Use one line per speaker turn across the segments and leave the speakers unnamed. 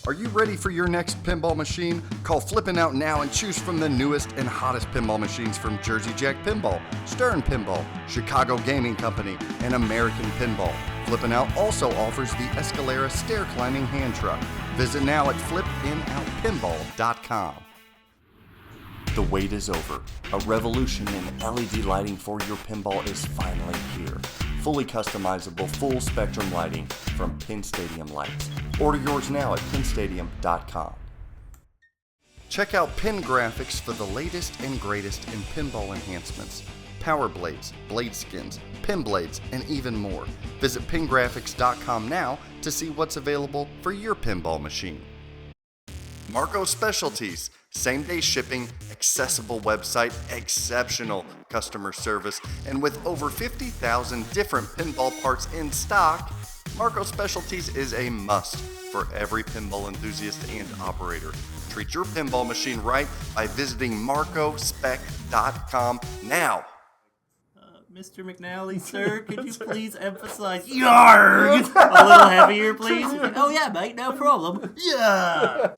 Are you ready for your next pinball machine? Call Flippin' Out now and choose from the newest and hottest pinball machines from Jersey Jack Pinball, Stern Pinball, Chicago Gaming Company, and American Pinball. Flippin' Out also offers the Escalera stair climbing hand truck. Visit now at flippinoutpinball.com. The wait is over. A revolution in LED lighting for your pinball is finally here. Fully customizable, full spectrum lighting from Pin Stadium Lights. Order yours now at pinstadium.com. Check out Pin Graphics for the latest and greatest in pinball enhancements. Power blades, blade skins, pin blades, and even more. Visit pingraphics.com now to see what's available for your pinball machine. Marco Specialties, same-day shipping, accessible website, exceptional customer service, and with over 50,000 different pinball parts in stock, Marco Specialties is a must for every pinball enthusiast and operator. Treat your pinball machine right by visiting marcospec.com now.
Mr. McNally, sir, could you please emphasize YARG a little heavier, please? Oh yeah, mate, no problem. Yeah!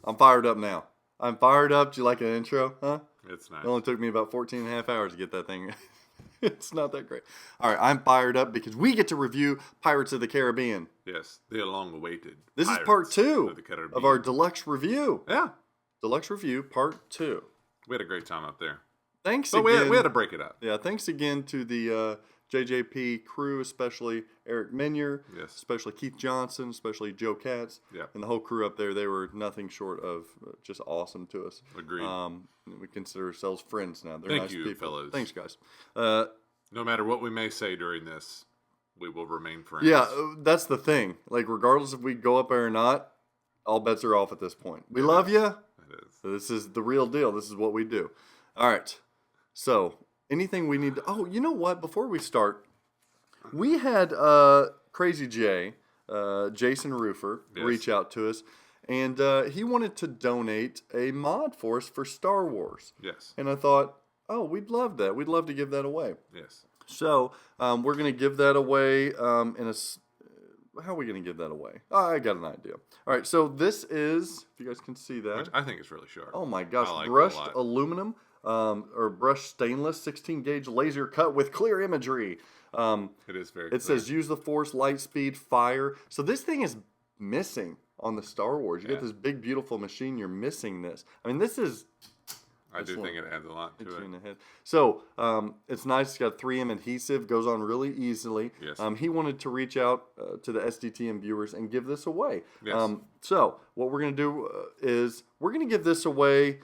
I'm fired up now. I'm fired up. Do you like an intro? Huh?
It's nice.
It only took me about 14 and a half hours to get that thing. It's not that great. All right, I'm fired up because we get to review Pirates of the Caribbean.
Yes, the long-awaited.
This is part 2 of our Deluxe review.
Yeah.
Deluxe review, part 2.
We had a great time up there.
Thanks
but
again.
We had to break it up.
Yeah, thanks again to the JJP crew, especially Eric Menier,
yes,
especially Keith Johnson, especially Joe Katz, and the whole crew up there. They were nothing short of just awesome to us.
Agreed.
We consider ourselves friends now. They're
Thank
nice
you,
people.
fellas.
Thanks, guys.
No matter what we may say during this, we will remain friends.
Yeah, that's the thing. Like, regardless if we go up there or not, all bets are off at this point. We love you.
It is.
So this is the real deal. This is what we do. All right. So, anything we need to... Oh, you know what? Before we start, we had Crazy J, Jason Roofer, reach out to us, and he wanted to donate a mod for us for Star Wars.
Yes.
And I thought, oh, we'd love that. We'd love to give that away.
Yes.
So, we're going to give that away how are we going to give that away? Oh, I got an idea. All right, so this is, if you guys can see that.
Which I think is really sharp.
Oh my gosh,
like
brushed aluminum or brushed stainless 16-gauge laser cut with clear imagery.
It is very
It says use the force, light speed, fire. So this thing is missing on the Star Wars. You got this big, beautiful machine. You're missing this. I mean, this is...
I do think it adds a lot to it.
So, it's nice. It's got 3M adhesive. Goes on really easily.
Yes.
He wanted to reach out to the Sdtm viewers and give this away.
Yes.
So, what we're going to do is we're going to give this away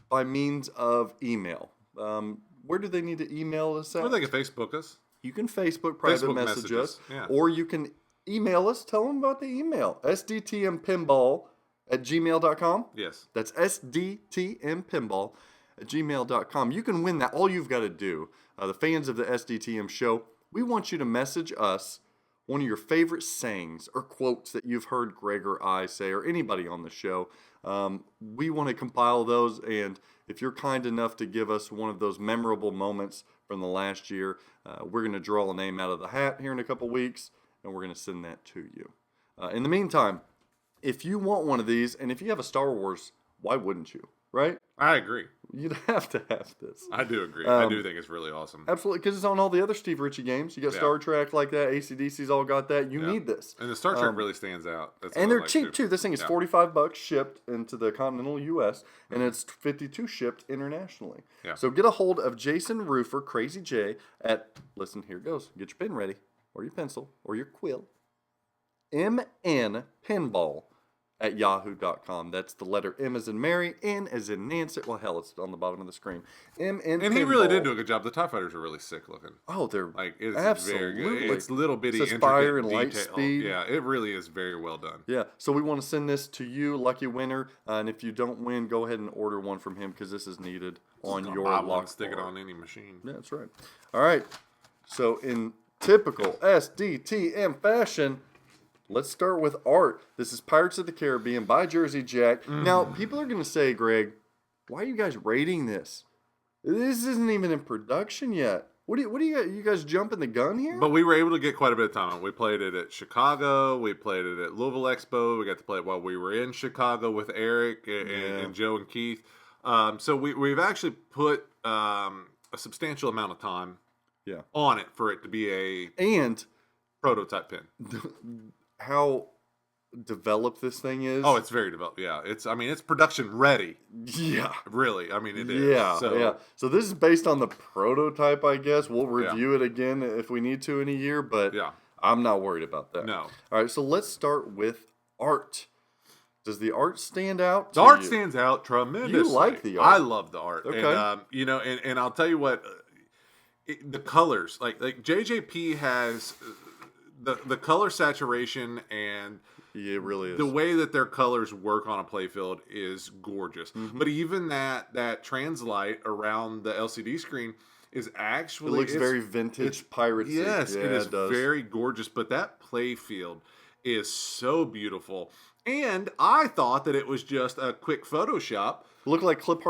by means of email. Where do they need to email us at?
Or they can Facebook us.
You can Facebook private message us.
Yeah.
Or you can email us. Tell them about the email. sdtmpinball@gmail.com.
Yes.
That's sdtmpinball@gmail.com. You can win that. All you've got to do, the fans of the SDTM show, we want you to message us one of your favorite sayings or quotes that you've heard Greg or I say or anybody on the show. We want to compile those, and if you're kind enough to give us one of those memorable moments from the last year, we're going to draw a name out of the hat here in a couple weeks, and we're going to send that to you. In the meantime, if you want one of these, and if you have a Star Wars, why wouldn't you, right?
I agree.
You'd have to have this.
I do agree. I do think it's really awesome.
Absolutely, because it's on all the other Steve Ritchie games. You got Star Trek like that. AC/DC's all got that. You need this.
And the Star Trek really stands out.
And they're cheap, too. This thing is $45 shipped into the continental U.S., and it's $52 shipped internationally.
Yeah.
So get a hold of Jason Roofer, Crazy J, at, listen, here it goes. Get your pen ready, or your pencil, or your quill. MN Pinball yahoo.com. That's the letter M as in Mary, N as in Nancy. Well, hell, it's on the bottom of the screen. M in
And he really did
pinball.
do a good job. The TIE fighters are really sick looking.
Oh, they're
Like, it's very
absolutely.
good. It's little bitty,
It says
intricate
fire and light
detail.
speed.
Yeah, it really is very well done.
Yeah, so we want to send this to you, lucky winner. And if you don't win, go ahead and order one from him because this is needed on your
Buy one,
lock
stick it
bar.
on any machine.
Yeah, that's right. All right. So in typical Sdtm fashion, let's start with art. This is Pirates of the Caribbean by Jersey Jack. Now, people are going to say, Greg, why are you guys rating this? This isn't even in production yet. What do you guys jumping the gun here?
But we were able to get quite a bit of time on it. We played it at Chicago. We played it at Louisville Expo. We got to play it while we were in Chicago with Eric and Joe and Keith. So we've actually put a substantial amount of time on it for it to be a prototype pin.
How developed this thing is?
Oh, it's very developed. Yeah, it's production ready.
Yeah.
Really. I mean, it is.
Yeah,
So,
yeah. So this is based on the prototype, I guess. We'll review it again if we need to in a year, but I'm not worried about that.
No.
All right, so let's start with art. Does the art stand out to
The art
you?
stands out tremendously.
You like the art.
I love the art.
Okay.
And, and I'll tell you what, the colors, like JJP has the color saturation and
Yeah, it really is.
the way that their colors work on a playfield is gorgeous. But even that translight around the LCD screen is actually...
It looks very vintage piracy.
Yes,
yeah,
it is
does.
very gorgeous. But that playfield is so beautiful. And I thought that it was just a quick Photoshop.
Look like clip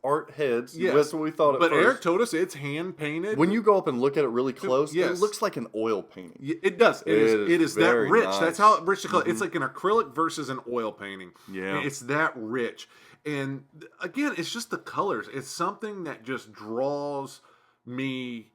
art heads.
Yes.
That's what we thought at
But
first.
Eric told us it's hand painted.
When you go up and look at it really close,
Yes.
it looks like an oil painting.
It does. It is that
very
rich.
nice.
That's how it rich the color. It's like an acrylic versus an oil painting.
Yeah.
It's that rich. And again, it's just the colors. It's something that just draws me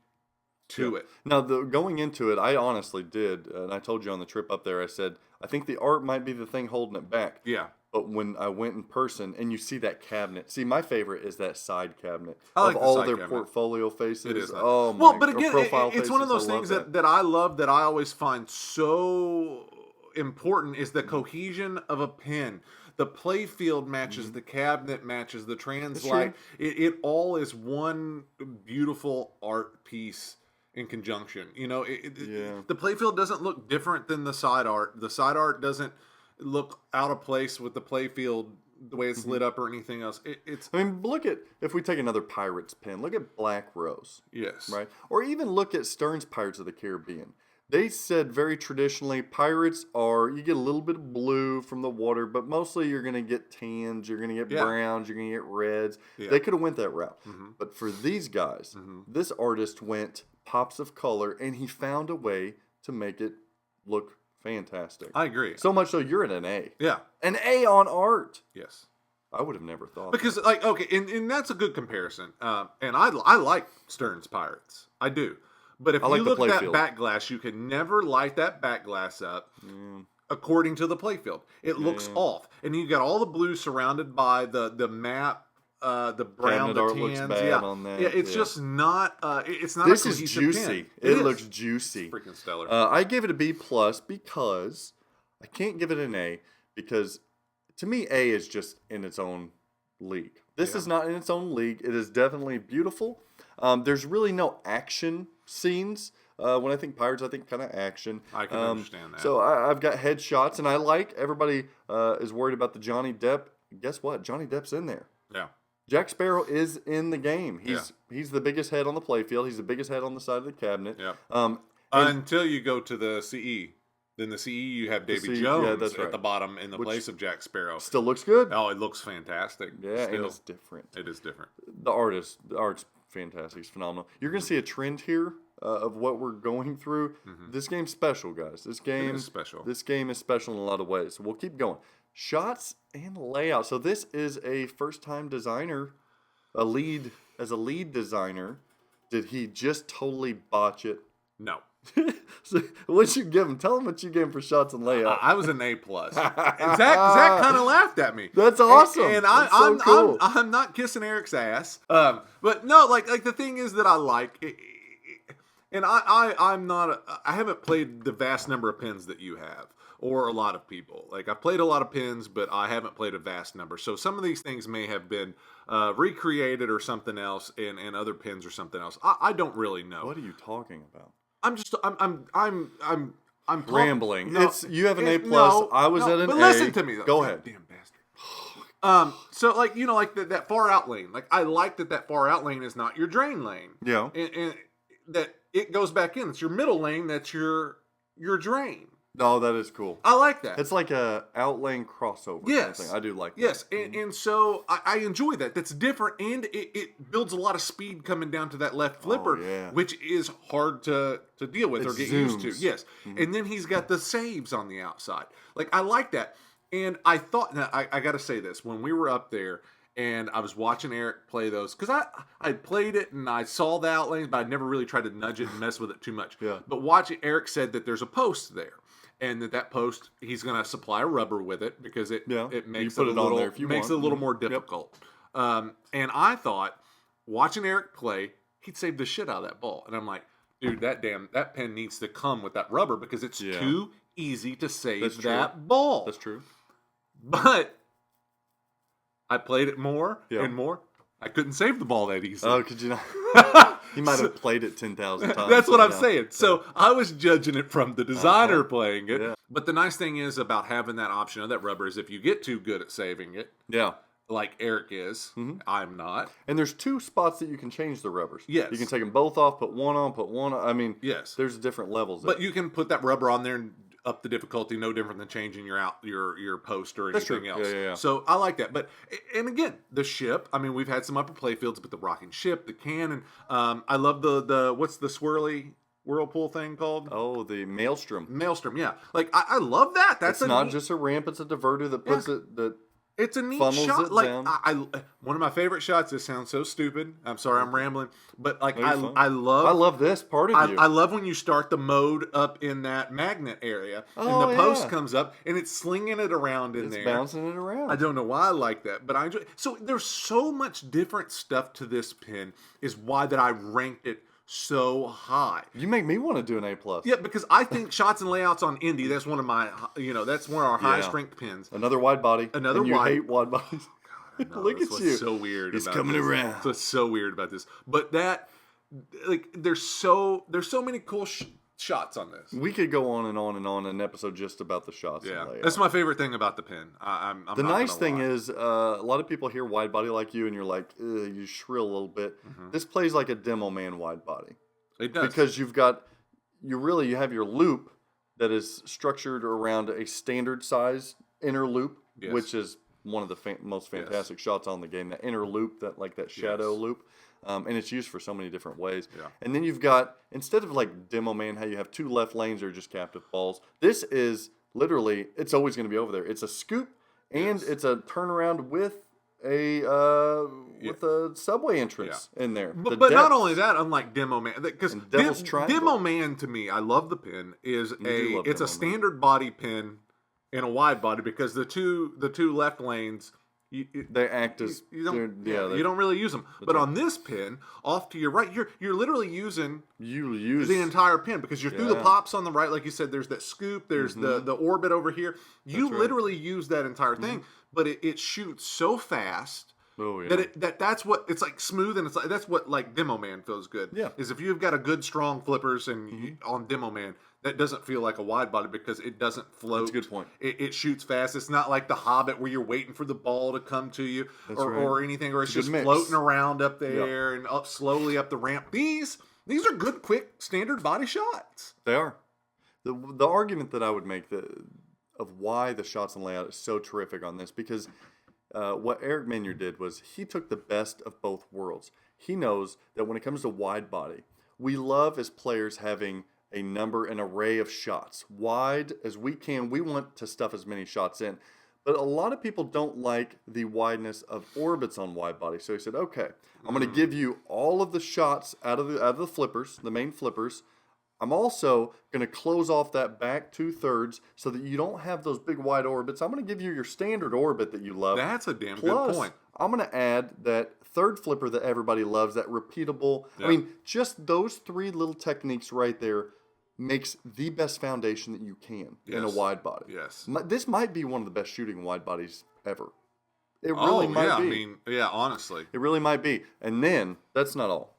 to it.
Now, going into it, I honestly did, and I told you on the trip up there, I said, I think the art might be the thing holding it back.
Yeah.
But when I went in person and you see that cabinet, see, my favorite is that side cabinet
I like
of
the
all
side
their
cabinet.
portfolio faces.
It is nice.
Oh my!
Well, but again,
profile
it's one of
faces,
those
I love
things that I love, that I always find so important, is the cohesion of a pin. The playfield matches the cabinet, matches the translite. It all is one beautiful art piece in conjunction. You know, the playfield doesn't look different than the side art. The side art doesn't look out of place with the playfield, the way it's lit up or anything else. It's.
I mean, look at, if we take another Pirates pin, look at Black Rose.
Yes.
Right? Or even look at Stern's Pirates of the Caribbean. They said very traditionally, pirates are, you get a little bit of blue from the water, but mostly you're going to get tans, you're going to get browns, you're going to get reds.
Yeah.
They could have went that route. But for these guys, this artist went pops of color, and he found a way to make it look fantastic.
I agree.
So much so you're at an A.
Yeah.
An A on art.
Yes.
I would have never thought
Because, like, okay, and that's a good comparison. And I like Stern's Pirates. I do. But if
I like
you
the
look at that
playfield.
back glass, you can never light that back glass up according to the playfield. It looks off. And you got all the blue surrounded by the map, the brown,
Cabinet
the
art
tans.
looks bad on that.
Yeah, it's
Yeah.
just not, it's not
This
a
is
cohesive
juicy.
pin.
It
is.
looks juicy.
Freaking stellar.
I gave it a B plus because I can't give it an A because to me A is just in its own league. This is not in its own league. It is definitely beautiful. There's really no action scenes. When I think pirates, I think kind of action.
I can understand that.
So I've got headshots, and I like, everybody is worried about the Johnny Depp. Guess what? Johnny Depp's in there.
Yeah.
Jack Sparrow is in the game. He's the biggest head on the playfield. He's the biggest head on the side of the cabinet.
Yeah. Until you go to the CE. Then the CE, you have Davy
CE,
Jones
that's right.
at the bottom in the place of Jack Sparrow.
Still looks good.
Oh, it looks fantastic.
Yeah,
Still.
and it's different.
It is different.
The art's fantastic. It's phenomenal. You're going to see a trend here of what we're going through. This game's special, guys. This game
is special.
This game is special in a lot of ways. So we'll keep going. Shots and layout. So this is a first-time designer, a lead designer. Did he just totally botch it?
No.
So what'd you give him? Tell him what you gave him for shots and layout.
I was an A+. And Zach kind of laughed at me.
That's awesome.
And
That's so cool.
I'm not kissing Eric's ass. But no, like the thing is that I like, and I'm not. I haven't played the vast number of pins that you have. or a lot of people. Like, I've played a lot of pins, but I haven't played a vast number. So some of these things may have been recreated or something else, and other pins or something else. I don't really know.
What are you talking about?
I'm
Rambling.
No,
You have an A+.
No,
I was at an
but
A.
listen to me, though.
Go ahead.
Damn bastard. So like, like that far out lane. Like, I like that far out lane is not your drain lane.
Yeah.
And that it goes back in. It's your middle lane. That's your drain.
Oh, that is cool.
I like that.
It's like a outlane crossover.
Yes.
Kind of thing. I do like that.
Yes, and so I enjoy that. That's different, and it builds a lot of speed coming down to that left flipper, which is hard to deal with or get used to. Yes, and then he's got the saves on the outside. Like, I like that. And I thought, now I got to say this, when we were up there and I was watching Eric play those, because I played it and I saw the outlanes, but I never really tried to nudge it and mess with it too much.
Yeah.
But watching, Eric said that there's a post there. And that post, he's going to supply a rubber with it because it makes it a little more difficult. Yep. And I thought, watching Eric play, he'd save the shit out of that ball. And I'm like, dude, that pin needs to come with that rubber because it's too easy to save that ball.
That's true.
But I played it more and more. I couldn't save the ball that easily.
Oh, could you not? He might have played it 10,000 times.
That's what I'm saying. So I was judging it from the designer playing it.
Yeah.
But the nice thing is about having that option of that rubber is if you get too good at saving it, like Eric is, I'm not.
And there's 2 spots that you can change the rubbers.
Yes.
You can take them both off, put one on. I mean, there's different levels.
But you can put that rubber on there and up the difficulty, no different than changing your post or anything else.
Yeah.
So I like that. But, and again, the ship, I mean, we've had some upper play fields, but the rocking ship, the cannon, I love the what's the swirly whirlpool thing called?
Oh, the maelstrom.
Maelstrom, yeah. Like, I love that. That's
not just a ramp, it's a diverter that puts
it's a neat
funnels
shot.
it
Like,
down.
One of my favorite shots. This sounds so stupid. I'm sorry, I'm rambling. But like, I
I
love
love this part of you.
I love when you start the mode up in that magnet area, and the post comes up, and it's slinging it around in there.
It's bouncing it around.
I don't know why I like that, but I enjoy. So there's so much different stuff to this pin. Is why that I ranked it so high.
You make me want to do an A+.
Yeah, because I think shots and layouts on Indy, that's one of my, that's one of our highest ranked pins.
Another wide body.
Another
and you hate wide bodies.
No,
Look at you.
So weird.
He's
about
coming
this.
around.
That's what's so weird about this. But that, like, there's so many cool shots on this.
We could go on and on and on an episode just about the shots.
Yeah,
and layout.
that's my favorite thing about the pin. I'm
the
not
nice
gonna
thing
lie.
is, a lot of people hear wide body like you, and you're like, you shrill a little bit. This plays like a demo man wide body.
It does.
Because you have your loop that is structured around a standard size inner loop, which is one of the most fantastic shots on the game. That inner loop, that shadow loop, and it's used for so many different ways. Yeah. And then you've got, instead of like Demo Man, how you have 2 left lanes or just captive balls, this is literally, it's always going to be over there. It's a scoop and it's a turnaround with a subway entrance in there.
But not only that, unlike Demo Man, because Demo Man to me, I love the pin. It's a standard body pin and a wide body because the two left lanes.
They act as
you don't really use them. But on this pin, off to your right, you're literally using the entire pin because you're through the pops on the right, like you said. There's that scoop. There's the orbit over here. You literally use that entire thing, but it shoots so fast.
Oh, yeah.
That's what it's like, smooth, and it's like that's what like Demo Man feels good.
Yeah,
is if you've got a good strong flippers and on Demo Man, that doesn't feel like a wide body because it doesn't float.
That's a good point.
It shoots fast. It's not like the Hobbit where you're waiting for the ball to come to you or anything, or it's just floating around up there and up slowly up the ramp. These are good, quick, standard body shots.
They are. The argument that I would make of why the shots and layout is so terrific on this, because what Eric Menier did was he took the best of both worlds. He knows that when it comes to wide body, we love as players having a number, an array of shots. Wide as we can, we want to stuff as many shots in. But a lot of people don't like the wideness of orbits on wide body. So he said, okay, I'm going to give you all of the shots out of the flippers, the main flippers. I'm also going to close off that back 2/3 so that you don't have those big wide orbits. I'm going to give you your standard orbit that you love.
That's a damn good point.
I'm going to add that third flipper that everybody loves, that repeatable. Yeah. I mean, just those 3 little techniques right there makes the best foundation that you can in a
Yes.
wide body.
Yes.
This might be one of the best shooting wide bodies ever. It really
Oh,
might
yeah.
be.
I mean, yeah, honestly.
It really might be. And then, that's not all.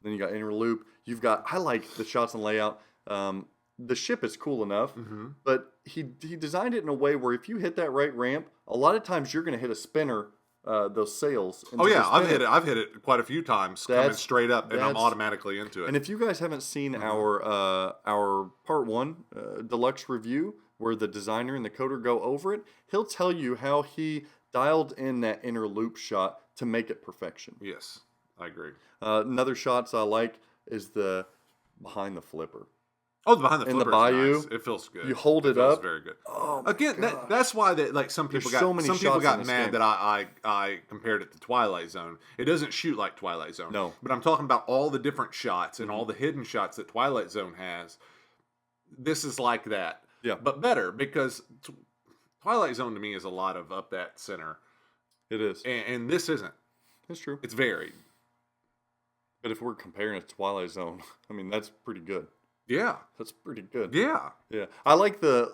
Then you got inner loop. You've got, I like the shots and layout. The ship is cool enough, but he designed it in a way where if you hit that right ramp, a lot of times you're going to hit a spinner, those sails.
Oh,
into
yeah.
the
I've
spinner.
hit it. I've hit it quite a few times coming
That's-
straight up, and I'm
that's-
automatically into it.
And if you guys haven't seen our part 1 deluxe review where the designer and the coder go over it, he'll tell you how he dialed in that inner loop shot to make it perfection.
Yes, I agree.
Another shots I like is the behind the flipper.
Oh, the behind the
In the
flipper
bayou,
nice. It feels good.
you hold it
feels
up.
very good.
Oh my
Again,
gosh.
that's why that like some people
There's so many
some people
shots
got
in this
mad
game.
that I compared it to Twilight Zone. It doesn't shoot like Twilight Zone.
No.
But I'm talking about all the different shots and all the hidden shots that Twilight Zone has. This is like that.
Yeah.
But better because Twilight Zone to me is a lot of up that center,
It is.
and this isn't.
It's true.
It's varied.
But if we're comparing it to Twilight Zone, I mean that's pretty good.
Yeah.
That's pretty good.
Yeah.
Yeah. I like the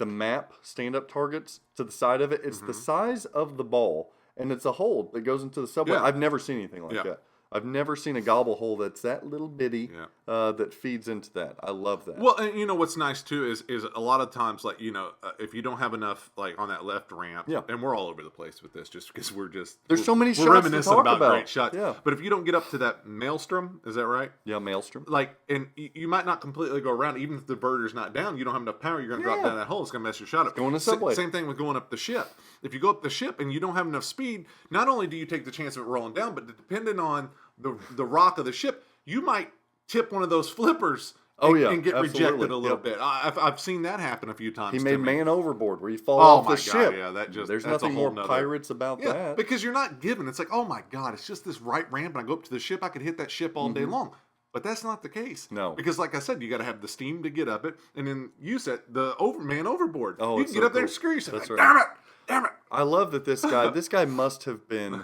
map stand-up targets to the side of it. It's the size of the ball, and it's a hole that goes into the subway.
Yeah.
I've never seen anything like
Yeah.
that. I've never seen a gobble hole that's that little bitty
Yeah.
that feeds into that. I love that.
Well, and you know what's nice too is a lot of times like if you don't have enough like on that left ramp,
Yeah.
and we're all over the place with this just because
There's
we're
so many
we're
shots to
reminiscent
talk
about
about.
great shots.
Yeah.
But if you don't get up to that maelstrom, is that right?
Yeah, Maelstrom.
Like, and you might not completely go around, even if the verter's not down. You don't have enough power. You're going to drop
Yeah.
down that hole. It's going to mess your shot up.
Going to subway.
Same thing with going up the ship. If you go up the ship and you don't have enough speed, not only do you take the chance of it rolling down, but depending on the rock of the ship, you might tip one of those flippers.
Oh,
and,
yeah,
and get
absolutely.
rejected a little
Yep.
bit. I've seen that happen a few times.
He
to
made
me.
Man Overboard, where you fall
Oh
off
my
the
God,
ship.
yeah,
There's
that's a
nothing
whole
more
nother-
pirates about
Yeah,
that.
because you're not given. It's like, oh my God, it's just this right ramp, and I go up to the ship, I could hit that ship all day long. But that's not the case.
No.
Because like I said, you got to have the steam to get up it, and then you said the Man Overboard.
Oh,
you
it's
can get
so
up there and
cool.
screw yourself.
That's
Like,
right.
Damn it.
I love that this guy must have been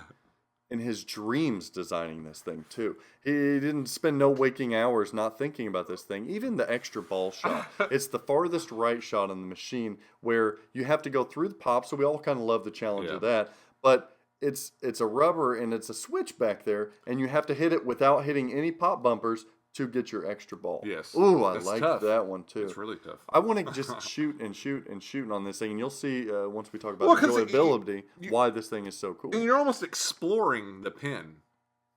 in his dreams designing this thing too. He didn't spend no waking hours not thinking about this thing. Even the extra ball shot. It's the farthest right shot on the machine where you have to go through the pop, so we all kind of love the challenge of that. But it's a rubber and it's a switch back there, and you have to hit it without hitting any pop bumpers to get your extra ball.
Yes.
Ooh, I
That's
like
tough.
that one too.
It's really tough.
I want to just shoot on this thing, and you'll see once we talk about
Well, 'cause
enjoyability why this thing is so cool.
And you're almost exploring the pin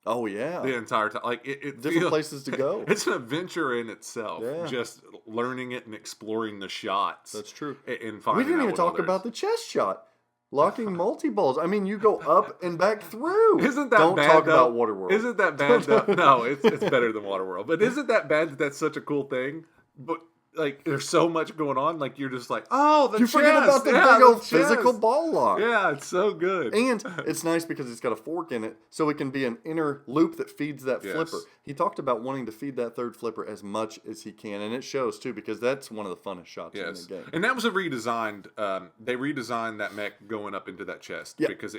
Oh yeah,
the entire time. Like it
different
feels-
places to go.
It's an adventure in itself.
Yeah.
Just learning it and exploring the shots.
That's true.
And finding
We didn't
out
even
what
talk
others-
about the chest shot, locking multi-balls. I mean, you go up and back through.
Isn't that
Don't
bad?
talk
though?
about Waterworld.
Isn't that bad? Though? No, it's better than Waterworld. But isn't that bad that that's such a cool thing? But like, there's so much going on. Like, you're just like, oh, the
you
chest.
forget about the
yeah,
big old
chest.
physical ball lock.
Yeah, it's so good.
And it's nice because it's got a fork in it, so it can be an inner loop that feeds that
Yes.
flipper. He talked about wanting to feed that third flipper as much as he can, and it shows too because that's one of the funnest shots
Yes,
in the game.
and that was a redesigned. They redesigned that mech going up into that chest because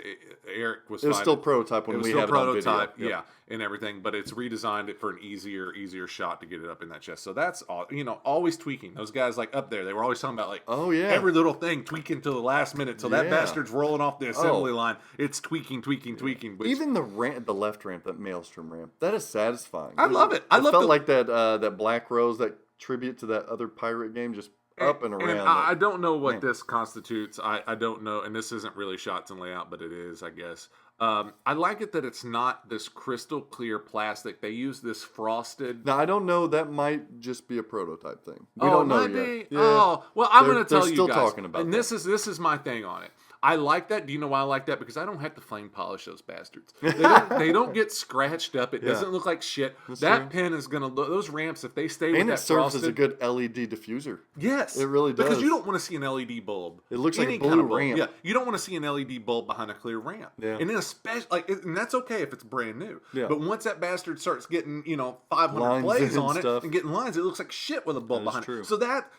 Eric was.
It was
finding-
still prototype when
it was
we
still
had it on video.
prototype,
Yep.
yeah, and everything. But it's redesigned it for an easier shot to get it up in that chest. So that's all. Always tweaking. Those guys like up there, they were always talking about like,
Oh, yeah.
every little thing tweaking to the last minute till that
Yeah.
bastard's rolling off the assembly
Oh.
line. It's tweaking. Which,
Even the left ramp, that Maelstrom ramp, that is satisfying.
I love it. I
It
love
felt
the-
like that Black Rose, that tribute to that other pirate game, just up and around.
I don't know what
Man.
this constitutes. I don't know, and this isn't really shots and layout, but it is, I guess. I like it that it's not this crystal clear plastic. They use this frosted.
Now I don't know. That might just be a prototype thing. We
Oh,
don't know
might
yet.
be?
Yeah.
Oh, well, I'm
They're-
going to tell
they're
you
still
guys.
talking about
and
that.
this is my thing on it. I like that. Do you know why I like that? Because I don't have to flame polish those bastards. They don't get scratched up. It doesn't look like shit. That
true.
pen is going to look. Those ramps, if they stay with
And
that
it serves
frosted,
as a good LED diffuser.
yes,
It really
Because
does.
you don't want to see an LED bulb.
It looks like a
Any
blue
kind of bulb.
ramp.
Yeah, you don't want to see an LED bulb behind a clear ramp.
Yeah.
And then especially and that's okay if it's brand new.
Yeah.
But once that bastard starts getting 500
Lines
plays
and
on it
stuff.
and getting lines, it looks like shit with a bulb
That is
behind
true.
it. So that,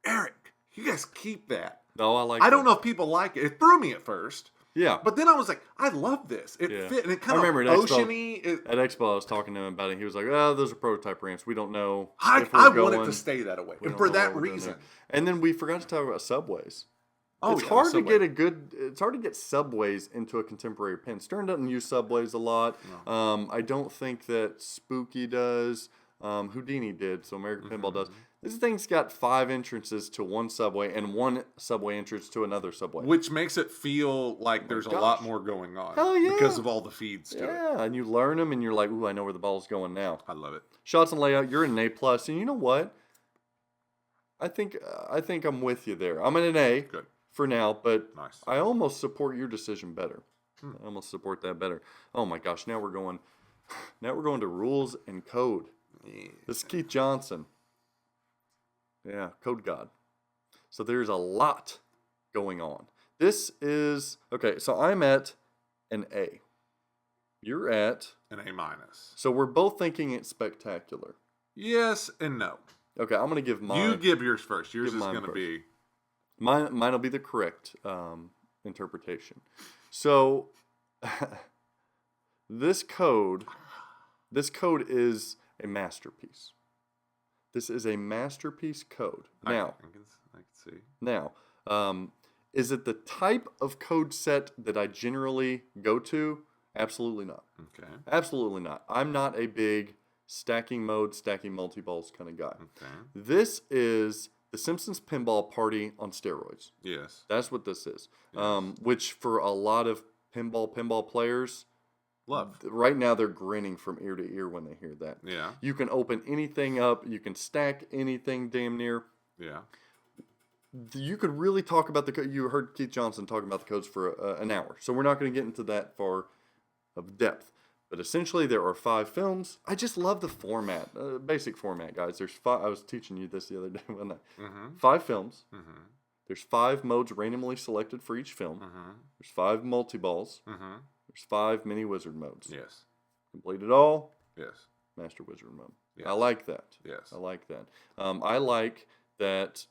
Eric, you guys keep that.
No, I like.
I don't know if people like it. It threw me at first
Yeah.
But then I was like, I love this. It
Yeah.
fit, and it
I
kind of
remember at Expo-
oceany.
At Expo, I was talking to him about it. He was like, "Oh, those are prototype ramps. We don't know
I
if we're going.
want it to stay that way,
We
and
don't
for
know
that
what we're doing
reason.
there." And then we forgot to talk about subways.
Oh,
It's
yeah,
hard to
Subway.
get It's hard to get subways into a contemporary pin. Stern doesn't use subways a lot.
No.
I don't think that Spooky does. Houdini did, so American Pinball does. This thing's got 5 entrances to one subway and 1 subway entrance to another subway.
Which makes it feel like there's a lot more going on.
Hell yeah.
Because of all the feeds to it.
Yeah, and you learn them, and you're like, "Ooh, I know where the ball's going now."
I love it.
Shots and layout, you're an A plus, and you know what? I think I'm with you there. I'm at an A
Good.
for now, but
Nice.
I almost support your decision better. I almost support that better. Oh my gosh, now we're going to rules and code.
Yeah.
This is Keith Johnson. Yeah, code god. So there's a lot going on. This is okay, so I'm at an A. You're at
An A minus.
so we're both thinking it's spectacular.
Yes and no.
Okay, I'm gonna give mine.
You give yours first. Yours
Give
is
mine
going to
first.
be.
Mine will be the correct interpretation. So this code is a masterpiece. This is a masterpiece code. Now,
I can see.
now, is it the type of code set that I generally go to? Absolutely not.
Okay.
Absolutely not. I'm not a big stacking mode, stacking multi-balls kind of guy.
Okay.
This is the Simpsons Pinball Party on steroids.
Yes.
That's what this is.
Yes.
Which for a lot of pinball players,
Love.
right now they're grinning from ear to ear when they hear that.
Yeah.
You can open anything up. You can stack anything damn near.
Yeah.
You could really talk about the code. You heard Keith Johnson talking about the codes for an hour. So we're not going to get into that far of depth. But essentially, there are 5 films. I just love the format, basic format, guys. There's 5. I was teaching you this the other day, wasn't I?
Mm-hmm.
5 films.
Mm-hmm.
There's 5 modes randomly selected for each film.
Mm-hmm.
There's 5 multi-balls.
Mm-hmm.
There's 5 mini wizard modes.
Yes.
Complete it all,
Yes.
master wizard mode.
Yes.
I like that.
Yes.
I like that. I like that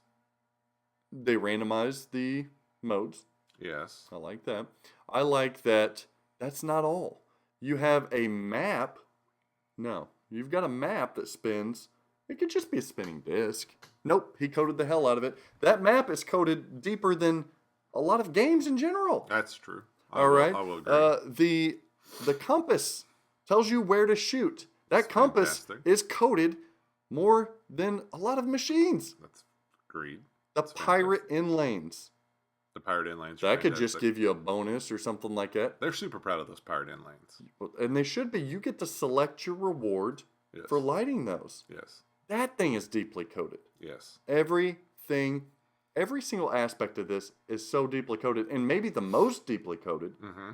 they randomize the modes.
Yes.
I like that. I like that that's not all. You have a map. No, you've got a map that spins. It could just be a spinning disc. Nope, he coded the hell out of it. That map is coded deeper than a lot of games in general.
That's true.
All right.
I will agree.
The compass tells you where to shoot. That compass
fantastic.
is coded more than a lot of machines.
That's agreed.
The
That's
pirate in lanes.
The pirate inlanes.
That could just give you a bonus or something like that.
They're super proud of those pirate inlanes.
And they should be. You get to select your reward
Yes.
for lighting those.
Yes.
That thing is deeply coded.
Yes.
Everything, every single aspect of this is so deeply coded. And maybe the most deeply coded
Mm-hmm.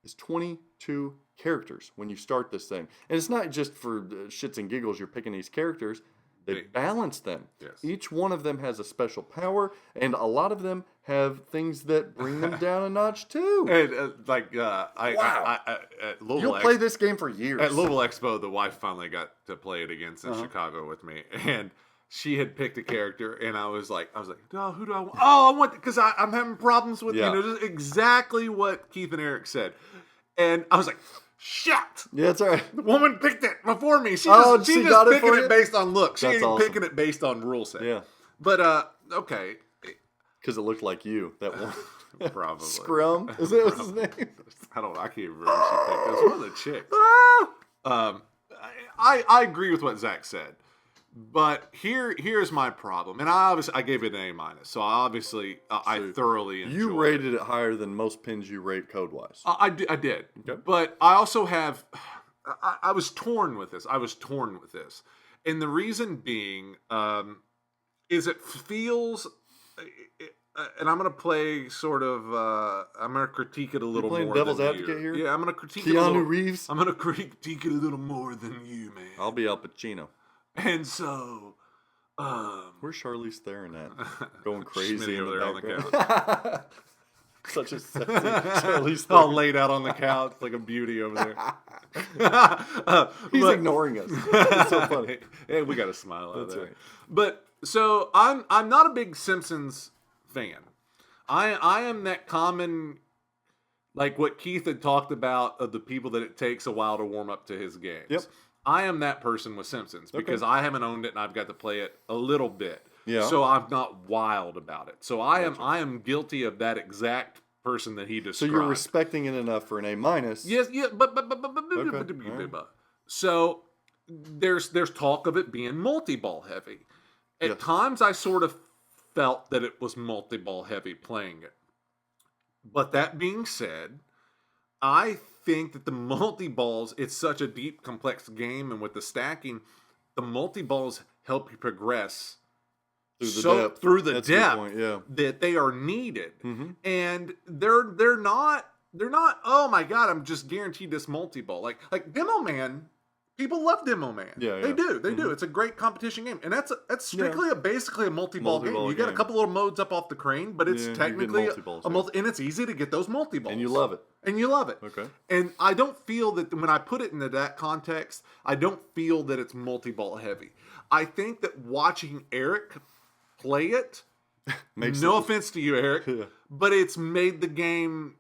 is 22 characters when you start this thing. And it's not just for shits and giggles you're picking these characters. They balance them.
Yes.
Each one of them has a special power, and a lot of them have things that bring them down a notch too.
And at Louisville
You'll play this game for years.
At Louisville Expo, the wife finally got to play it against in Chicago with me, and she had picked a character, and I was like, no, who do I want? Oh, I want, because I'm having problems with just exactly what Keith and Eric said, and I was like, shit.
Yeah, that's all right.
The woman picked it before me. She
Oh,
just
she got it
picking
for
it
you?
based on look. She
That's
ain't
awesome.
picking it based on rule set.
Yeah.
But okay,
Because it looked like you, that one.
probably
Scrum? Is that what's his name?
I don't know. I can't even remember who she picked. It was one of the chicks.
Ah!
I agree with what Zach said, but here's my problem, and I gave it an A minus, so I thoroughly enjoyed
You rated it higher than most pins you rate code-wise.
I did,
Okay.
but I also have. I was torn with this. And the reason being is it feels. And I'm gonna play sort of. I'm gonna critique it a little
playing
more.
devil's
than
advocate
you.
here?
Yeah, I'm gonna critique it. A
Keanu
little,
Reeves?
I'm gonna critique it a little more than you, man.
I'll be Al Pacino.
And so,
Where's Charlize Theron at? Going crazy
Schmitty
in
over
the
there on the
background. Such a sexy Charlize
all
Theron.
laid out on the couch like a beauty over there.
He's
But-
ignoring us. It's so funny.
Hey, we got a smile out
That's
there.
right.
But so I'm not a big Simpsons fan. I am that common Like what Keith had talked about of the people that it takes a while to warm up to his games.
Yep.
I am that person with Simpsons because I haven't owned it and I've got to play it a little bit.
Yeah.
So I'm not wild about it. So I am guilty of that exact person that he
So
described.
you're respecting it enough for an A-.
Yes, yeah, but so there's talk of it being multi-ball heavy. At times I sort of felt that it was multi-ball heavy playing it. But that being said, I think that the multi-balls, it's such a deep, complex game, and with the stacking, the multi-balls help you progress through the depth that they are needed. And they're not, oh my God, I'm just guaranteed this multi-ball. Like Demo Man, people love Demo Man. They do. It's a great competition game. And that's strictly basically a multi-ball game. You got a couple little modes up off the crane, but it's technically a multi, and it's easy to get those multi-balls.
And you love it.
Okay. And I don't feel that when I put it into that context, I don't feel that it's multi-ball heavy. I think that watching Eric play it, no offense to you, Eric, but it's made the game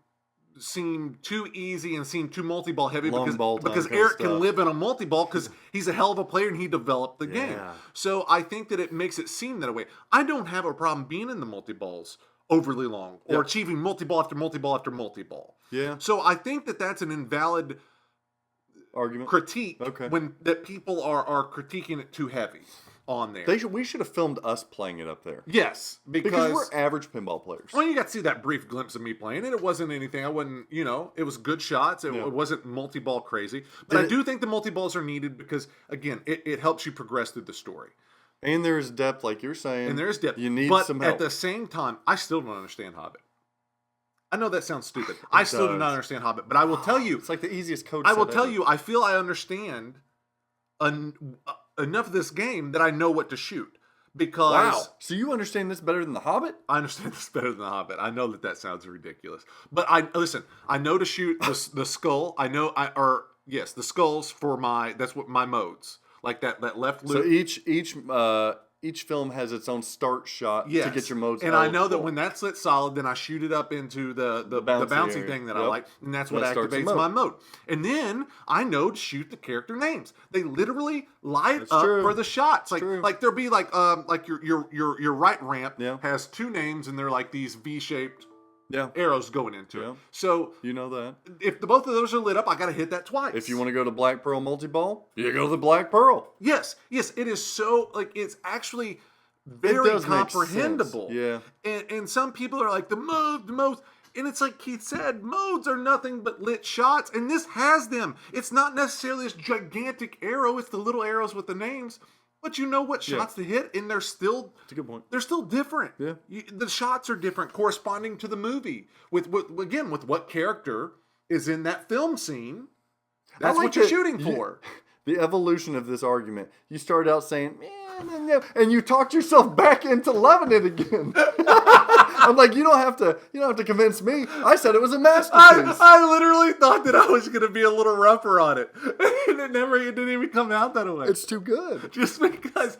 seem too easy and seem too multi-ball heavy because Eric can live in a multi-ball because he's a hell of a player and he developed the game. So I think that it makes it seem that way. I don't have a problem being in the multi-balls overly long or achieving multi-ball after multi-ball after multi-ball. Yeah. So I think that that's an invalid argument critique when that people are critiquing it too heavy on there.
We should have filmed us playing it up there.
Yes,
because we're average pinball players.
Well, you got to see that brief glimpse of me playing it. It wasn't anything. I wasn't, it was good shots. It wasn't multi-ball crazy. But I do think the multi-balls are needed because, again, it helps you progress through the story.
And there's depth, like you're saying.
And there's depth.
You need some help.
But at the same time, I still don't understand Hobbit. I know that sounds stupid. I still do not understand Hobbit. But I will tell you.
It's like the easiest code
I will tell you, I feel I understand enough of this game that I know what to shoot. Because
wow. So you understand this better than The Hobbit?
I understand this better than The Hobbit. I know that sounds ridiculous. But I know to shoot the skull. The skulls for my modes. Like that left loop.
So each film has its own start shot to get your modes.
And eligible. I know that when that's lit solid, then I shoot it up into the bouncy thing that I like, and that's what activates my mode. And then I know to shoot the character names. They literally light up for the shots. Like there'll be like your right ramp has two names, and they're like these V-shaped arrows going into it. So
you know that
if both of those are lit up, I got to hit that twice.
If you want to go to Black Pearl multi-ball, you go to the Black Pearl.
Yes, it is so it's actually very comprehensible. Yeah, and some people are like the modes, and it's like Keith said, modes are nothing but lit shots, and this has them. It's not necessarily this gigantic arrow; it's the little arrows with the names. But you know what shots to hit, and they're still.
That's a good point.
They're still different. Yeah, the shots are different, corresponding to the movie. With what character is in that film scene. That's what you're shooting for.
The evolution of this argument. You started out saying, and you talked yourself back into loving it again. I'm like, you don't have to convince me. I said it was a masterpiece.
I literally thought that I was going to be a little rougher on it, and it didn't even come out that way.
It's too good.
Just because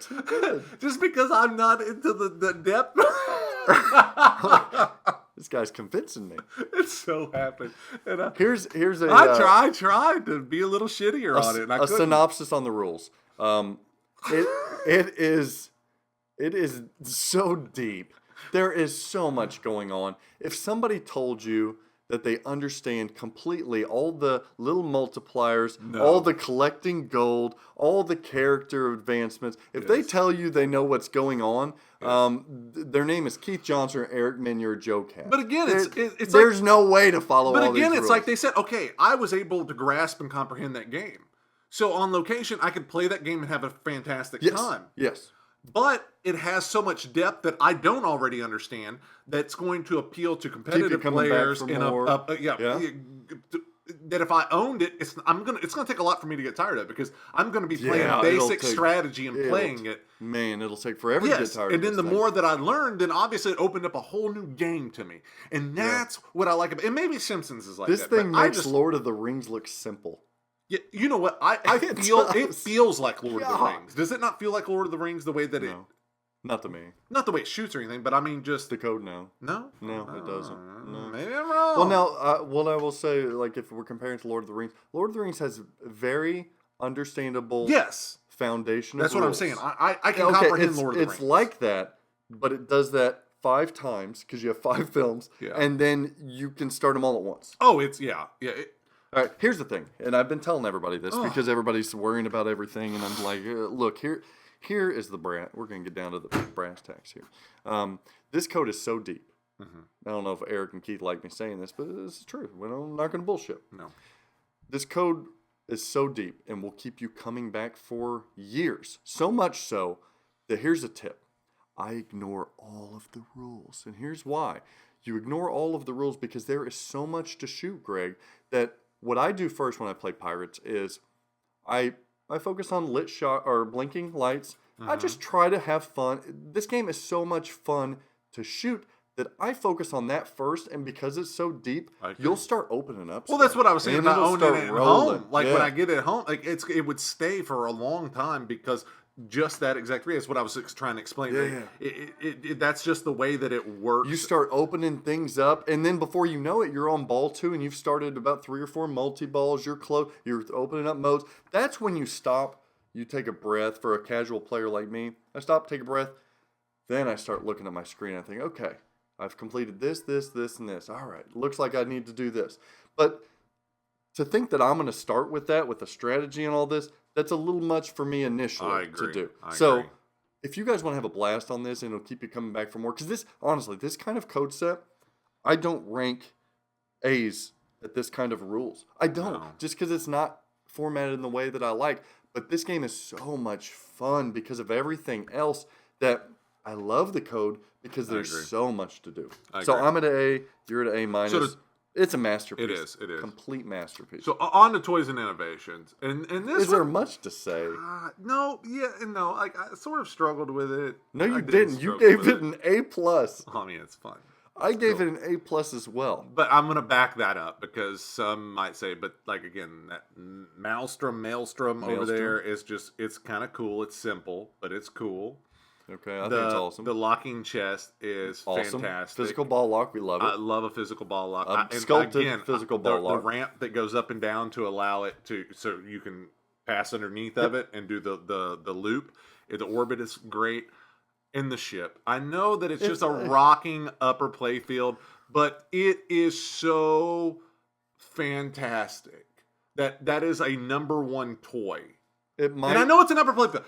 I'm not into the depth.
This guy's convincing me.
It so happened. And
I
tried to be a little shittier on it. And I couldn't.
Synopsis on the rules. It is so deep. There is so much going on. If somebody told you that they understand completely all the little multipliers, all the collecting gold, all the character advancements, if they tell you they know what's going on, their name is Keith Johnson or Eric Minier or Joe Cat.
But again, it's
there's no way to follow all these rules.
But again, it's like they said, okay, I was able to grasp and comprehend that game. So on location, I could play that game and have a fantastic time.
Yes.
But it has so much depth that I don't already understand that's going to appeal to competitive players. That if I owned it, it's gonna take a lot for me to get tired of it because I'm gonna be playing basic strategy and playing it.
Man, it'll take forever to get tired of it.
And then the more that I learned, then obviously it opened up a whole new game to me. And that's what I like about it. And maybe Simpsons is like
this
that.
This thing makes Lord of the Rings look simple.
Yeah, you know what? I feel it feels like Lord of the Rings. Does it not feel like Lord of the Rings the way that it?
Not to me.
Not the way it shoots or anything, but I mean just
The code, no.
no.
No, it doesn't. No.
Maybe I'm wrong.
Well, now, what I will say, like, if we're comparing to Lord of the Rings, Lord of the Rings has very understandable
yes,
foundation of
that's what I'm
rules.
saying. I can
Okay,
comprehend Lord of the Rings.
it's like that, but it does that 5 times because you have 5 films,
Yeah.
and then you can start them all at once.
Oh, it's yeah.
All right, here's the thing, and I've been telling everybody this because everybody's worrying about everything, and I'm like, look, here is the brass. We're going to get down to the brass tacks here. This code is so deep. I don't know if Eric and Keith like me saying this, but this is true. I'm not going to bullshit.
No.
This code is so deep and will keep you coming back for years. So much so that here's a tip. I ignore all of the rules. And here's why. You ignore all of the rules because there is so much to shoot, Greg, that what I do first when I play Pirates is I focus on lit shot or blinking lights. I just try to have fun. This game is so much fun to shoot that I focus on that first, and because it's so deep, you'll start opening up.
Well, that's what I was saying
and
about
it'll
owning
start
it at
rolling.
home. Like
Yeah.
when I get it at home, like it would stay for a long time because just that exact reason. That's what I was trying to explain.
Yeah.
That's just the way that it works.
You start opening things up, and then before you know it, you're on ball 2, and you've started about 3 or 4 multi-balls. You're opening up modes. That's when you stop. You take a breath. For a casual player like me, I stop, take a breath. Then I start looking at my screen. I think, okay, I've completed this, and this. All right, looks like I need to do this. But to think that I'm going to start with that, with a strategy and all this, that's a little much for me initially to do.
I
so
agree.
if you guys want to have a blast on this and it'll keep you coming back for more, because this, honestly, this kind of code set, I don't rank A's at this kind of rules. I don't,
No.
just because it's not formatted in the way that I like. But this game is so much fun because of everything else that I love the code because there's
agree.
so much to do.
I
So
agree.
I'm at an A, you're at an A minus. It's a masterpiece.
It is.
Complete masterpiece.
So on to toys and innovations, and this
Is there
one-
much to say?
no, yeah, and no. Like I sort of struggled with it.
No, you
I
didn't. You
struggle
gave
with
it an A plus.
I mean, it's fun.
I gave it an A plus as well.
But I'm gonna back that up because some might say, but like again, that Maelstrom over there is just it's kind of cool. It's simple, but it's cool.
Okay, I think it's awesome.
The locking chest is
Awesome.
fantastic.
Physical ball lock, we love it.
I love a physical ball lock. And
sculpted physical ball lock.
The ramp that goes up and down to allow it to, so you can pass underneath of it and do the loop. The orbit is great. In the ship, I know that it's just a rocking upper playfield, but it is so fantastic that is a #1 toy.
It might.
And I know it's an upper playfield.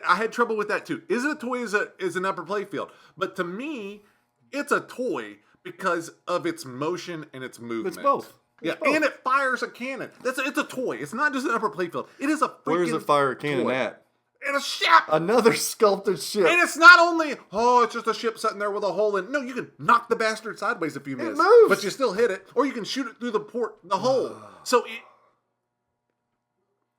I had trouble with that too. Is it a toy? Is an upper playfield? But to me, it's a toy because of its motion and its movement.
It's both.
Yeah, and it fires a cannon. It's a toy. It's not just an upper playfield. It is a freaking
Where's the fire cannon
toy.
at?
And a ship.
Another sculpted ship.
And it's not only, it's just a ship sitting there with a hole in. No, you can knock the bastard sideways if you miss.
moves.
But you still hit it. Or you can shoot it through the hole. So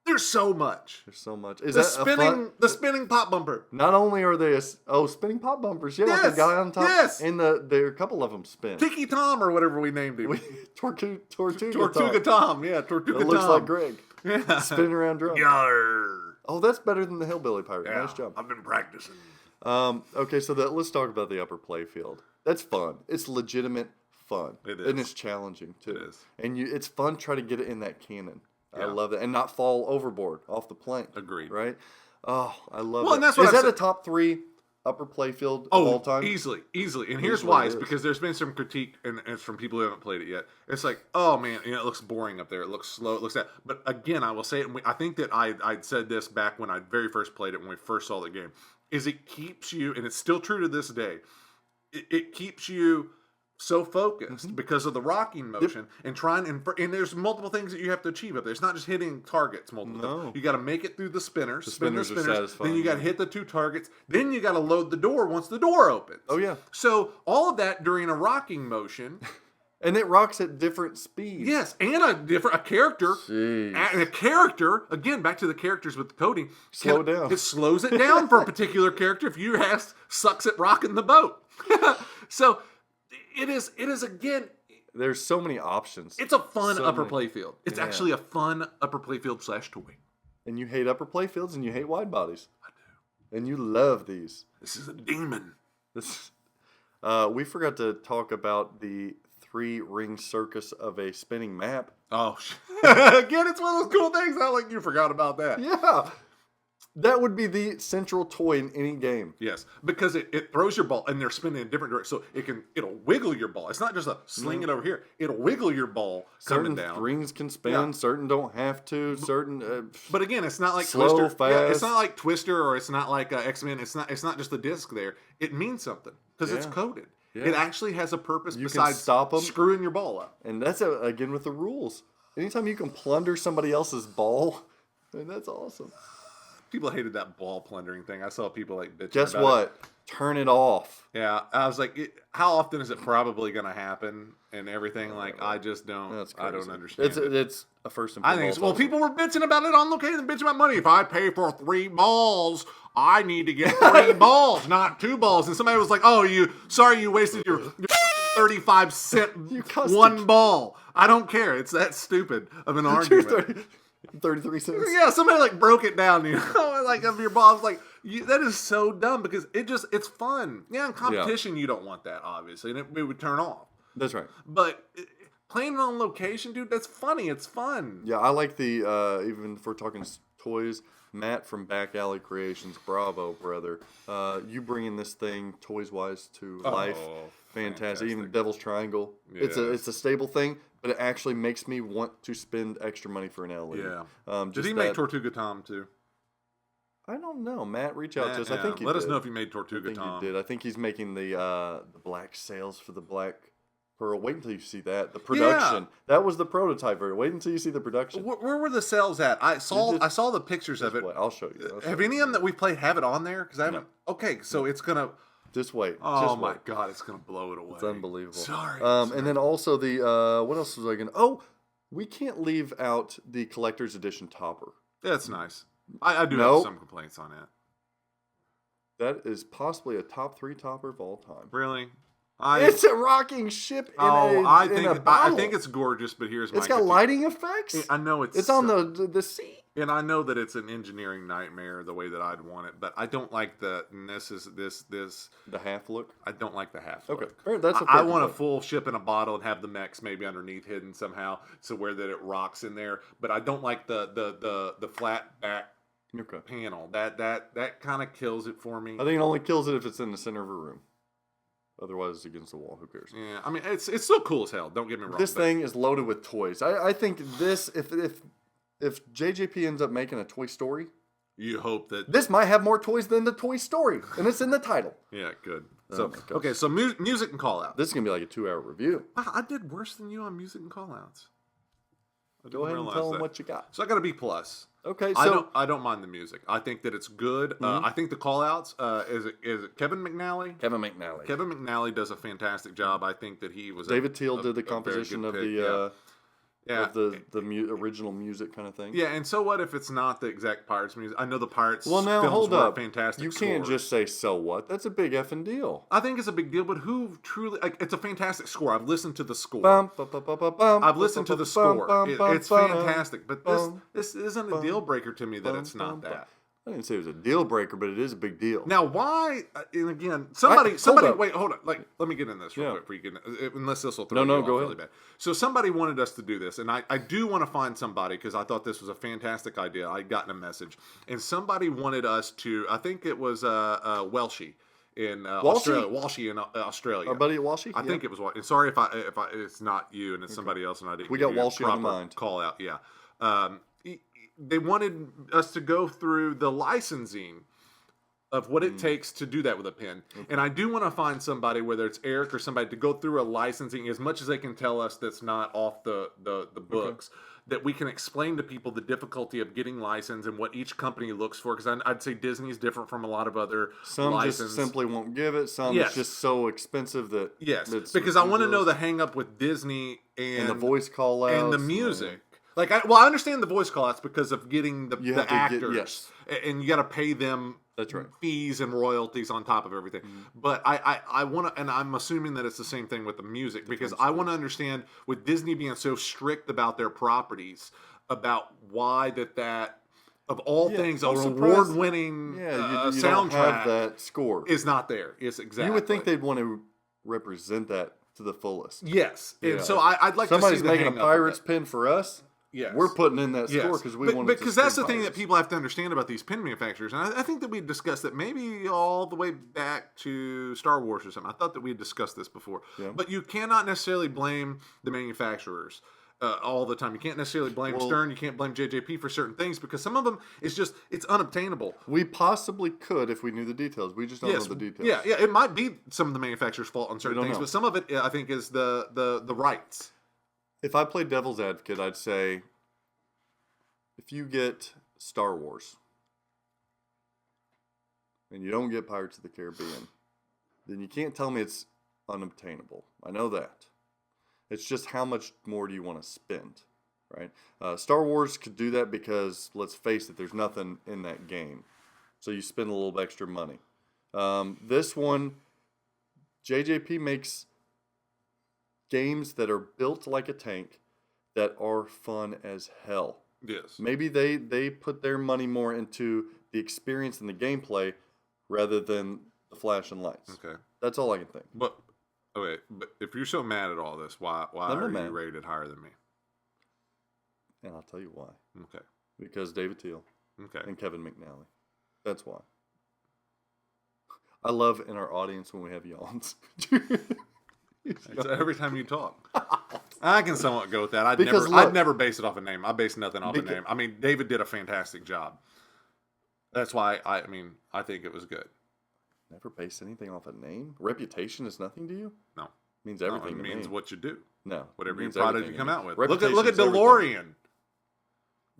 there's so much.
There's so much.
The spinning pop bumper.
Not only are they spinning pop bumpers, yeah, with
Yes,
the guy on top.
yes.
And there are a couple of them spin.
Tiki Tom or whatever we named him.
Tortuga
Tortuga Tom. Yeah, Tortuga
It
Tom.
looks like Greg.
Yeah.
Spinning around drum.
Yarr.
Oh, that's better than the Hillbilly Pirate.
Yeah,
Nice job.
I've been practicing.
Okay, so let's talk about the upper playfield. That's fun. It's legitimate fun.
It is.
And it's challenging, too.
It is.
And it's fun trying to get it in that cannon. I
Yeah.
love that. And not fall overboard off the plank.
Agreed.
Right? Oh, I love
Well,
it.
and that's what
Is
I've
that
said-
a top 3 upper playfield of
Oh,
all time?
easily. And
what
here's why:
it
is
is.
because there's been some critique, and it's from people who haven't played it yet. It's like, oh man, it looks boring up there. It looks slow. It looks that. But again, I will say it. And I think that I'd said this back when I very first played it when we first saw the game. Is it keeps you, and it's still true to this day. It keeps you so focused because of the rocking motion and trying and there's multiple things that you have to achieve up there. It's not just hitting targets multiple times. You got to make it through the spinners.
The
spin
spinners are satisfying,
Then you got to
yeah.
hit the 2 targets. Then you got to load the door once the door opens.
Oh, yeah.
So all of that during a rocking motion.
And it rocks at different speeds.
Yes, and a character.
Jeez.
And a character, again, back to the characers with the coding.
Slow it down.
It slows it down for a particular character if your ass sucks at rocking the boat. So it is again,
There's so many options.
it's a fun
So
upper
many.
playfield. It's
Yeah.
actually a fun upper playfield / toy.
And you hate upper playfields and you hate wide bodies. and you love these.
This is a demon.
This, we forgot to talk about the 3-ring circus of a spinning map.
Oh, again, it's one of those cool things. I like you forgot about that.
Yeah. That would be the central toy in any game.
Yes, because it throws your ball and they're spinning in different directions, so it'll wiggle your ball. It's not just a sling it over here. It'll wiggle your ball coming
Certain
down.
rings can spin,
Yeah.
certain don't have to. Certain,
But again, it's not like
slow,
Twister.
fast.
Yeah, it's not like Twister or it's not like X-Men. It's not just the disc there. It means something because it's
Yeah.
coded.
Yeah.
It actually has a purpose
You can
besides
stop 'em.
screwing your ball up.
and that's again with the rules. Anytime you can plunder somebody else's ball, then that's awesome.
People hated that ball plundering thing. I saw people like bitching
Guess
about
what?
it.
Turn it off.
Yeah, I was like, how often is it probably going to happen and everything? Like, I just don't.
That's
I
crazy.
don't understand.
It's a first and
I think well, people were bitching about it on location, bitching about money. If I pay for 3 balls, I need to get 3 balls, not 2 balls. And somebody was like, "Oh, you wasted your 35-cent
cost
one ball." I don't care. It's that stupid of an argument.
33 cents.
Yeah, somebody like broke it down, you know, like of your balls. Like that is so dumb because it's fun. Yeah, in competition you don't want that obviously, and it would turn off.
That's right.
But playing it on location, dude, that's funny. It's fun.
Yeah, I like the even if we're talking toys, Matt from Back Alley Creations, bravo, brother. You bringing this thing toys wise to life, fantastic. Even Devil's Triangle, it's a stable thing, but it actually makes me want to spend extra money for an LED.
Yeah. Did he make Tortuga Tom too?
I don't know. Matt, reach out to us. I think he
let
did.
us know if you made Tortuga Tom.
He did. I think he's making the black sails for the Black Pearl. Wait until you see that. The production.
Yeah.
That was the prototype version. Wait until you see the production.
Where were the cells at? I saw the pictures of it.
Wait, I'll show you.
Have any of them that we played have it on there? Because I haven't.
No.
Okay, so it's gonna.
Just wait.
Oh
Just
my
wait.
God, it's gonna blow it away.
It's unbelievable.
Sorry.
And then also the what else was I gonna? Oh, we can't leave out the collector's edition topper.
That's nice. I do
Nope.
have some complaints on that.
That is possibly a top 3 topper of all time.
Really?
It's a rocking ship in
I
a bottle.
think it's gorgeous, but here's my.
It's got lighting effects.
I know
It's on the sea.
And I know that it's an engineering nightmare the way that I'd want it, but I don't like the
The half look.
I don't like the half.
Okay,
look.
fair, that's a
I
fair
want a
complaint.
full ship in a bottle and have the mechs maybe underneath hidden somehow, so where that it rocks in there. But I don't like the flat back
Okay.
panel. That kind of kills it for me.
I think it only kills it if it's in the center of a room. Otherwise, it's against the wall. Who cares?
Yeah, I mean it's still cool as hell. Don't get me wrong.
This
but-
thing is loaded with toys. I think this if JJP ends up making a Toy Story,
You hope that.
this might have more toys than the Toy Story, and it's in the title.
Yeah, good.
Oh
So
my gosh.
okay, so music and call out.
This is gonna be like a 2-hour review.
Wow, I did worse than you on music and call outs.
Go ahead and tell them what you got.
So I got a B plus.
Okay, so
I don't mind the music. I think that it's good. I think the call outs is it Kevin McNally?
Kevin McNally.
Kevin McNally does a fantastic job. I think that he was
David Teal did the
very
composition
good
of
pick,
the
yeah.
of the original music kind of thing.
Yeah, and so what if it's not the exact Pirates music? I know the Pirates.
Well, now
films
hold
were
up.
fantastic.
You can't
scores.
just say so what. That's a big effing deal.
I think it's a big deal, but who truly? Like, it's a fantastic score. I've listened to the score.
I've
I've listened to the score. It's fantastic, but this isn't a deal breaker to me that it's not that.
I didn't say it was a deal breaker, but it is a big deal.
Now, why? And again,
hold
somebody.
up.
Wait, hold on. Like, let me get in this real
Yeah.
quick. Before you get unless this will throw
No,
you off
go
really
ahead.
bad. So somebody wanted us to do this, and I do want to find somebody because I thought this was a fantastic idea. I'd gotten a message, and somebody wanted us to. I think it was Welshie in Australia. Walshy in Australia.
Our buddy at Walshy?
I think it was. And sorry if I it's not you and it's somebody else, and I didn't.
We
give
got
you a
Walshy on the
proper
mind.
Call out, yeah. They wanted us to go through the licensing of what it takes to do that with a pen. And I do want to find somebody, whether it's Eric or somebody, to go through a licensing as much as they can tell us that's not off the books, that we can explain to people the difficulty of getting licensed and what each company looks for. Because I'd say Disney's different from a lot of other
Some
license.
just simply won't give it. Some
Yes.
it's just so expensive that
Yes,
it's
because I want to know
ridiculous.
the hang up with Disney
and the voice call outs
and the music. Like, I understand the voice call outs because of getting the
have to get-
actors.
yes.
And you got to pay them
That's right.
fees and royalties on top of everything. But I want to, and I'm assuming that it's the same thing with the music, because I want to understand, with Disney being so strict about their properties, about why that of all
Yeah,
things,
I'm
an
surprised-
award-winning
Yeah, you don't
soundtrack
have that score.
is not there. Yes, exactly.
You would think they'd want to represent that to the fullest.
Yes, and
Yeah.
so I'd like
Somebody's
to see the
making a
hang up of
Pirates
that.
pin for us.
Yes.
We're putting in that score because we want
because that's the thing that
Pirates.
people have to understand about these pin manufacturers, and I think that we discussed that maybe all the way back to Star Wars or something. I thought that we had discussed this before,
Yeah.
but you cannot necessarily blame the manufacturers all the time. You can't necessarily blame Stern. You can't blame JJP for certain things because some of them it's unobtainable.
We possibly could if we knew the details. We just don't know the details.
Yeah, it might be some of the manufacturers' fault on certain
don't
things,
know.
but some of it I think is the rights.
If I played devil's advocate, I'd say if you get Star Wars and you don't get Pirates of the Caribbean, then you can't tell me it's unobtainable. I know that. It's just how much more do you want to spend, right? Star Wars could do that because, let's face it, there's nothing in that game. So you spend a little extra money. This one, JJP makes games that are built like a tank that are fun as hell.
Yes.
Maybe they put their money more into the experience and the gameplay rather than the flash and lights.
Okay.
That's all I can think.
But if you're so mad at all this, why
I'm not
are
mad.
you rated higher than me?
And I'll tell you why.
Okay.
Because David Teal
Okay.
and Kevin McNally. That's why. I love in our audience when we have yawns.
So every time you talk, I can somewhat go with that. I'd
Because
never
look-
never base it off a name. I base nothing off a name. I mean, David did a fantastic job. That's why I think it was good.
Never base anything off a name? Reputation is nothing to you?
No,
It means everything
it
to
means
me.
what you do.
No.
Whatever
it
your
means
product
everything
you
to
come
me.
out with.
Reputation
Look at
is everything.
DeLorean.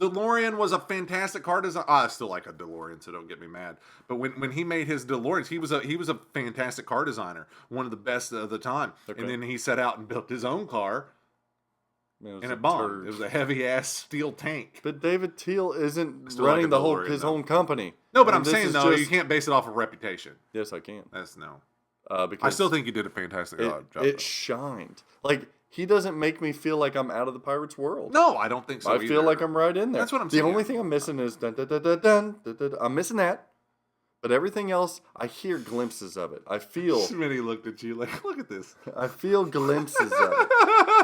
DeLorean was a fantastic car design. I still like a DeLorean, so don't get me mad. But when he made his DeLoreans, he was a fantastic car designer, one of the best of the time.
Okay.
And then he set out and built his own car,
Man,
and
a
it bombed.
turd.
It was a heavy ass steel tank.
But David Teal isn't
Still like
running
a DeLorean,
his
though.
own company.
No, but
I
I'm
mean, this
saying
is
though,
just-
you can't base it off of reputation.
Yes, I can.
That's no.
Because
I still think you did a fantastic job.
it shined. Like, he doesn't make me feel like I'm out of the Pirates world.
No, I don't think so.
I feel
either.
like I'm right in there.
That's what I'm
The
saying.
only thing I'm missing is dun dun dun dun dun dun dun. I'm missing that. But everything else, I hear glimpses of it. I feel
Smitty looked at you like, look at this.
glimpses of it.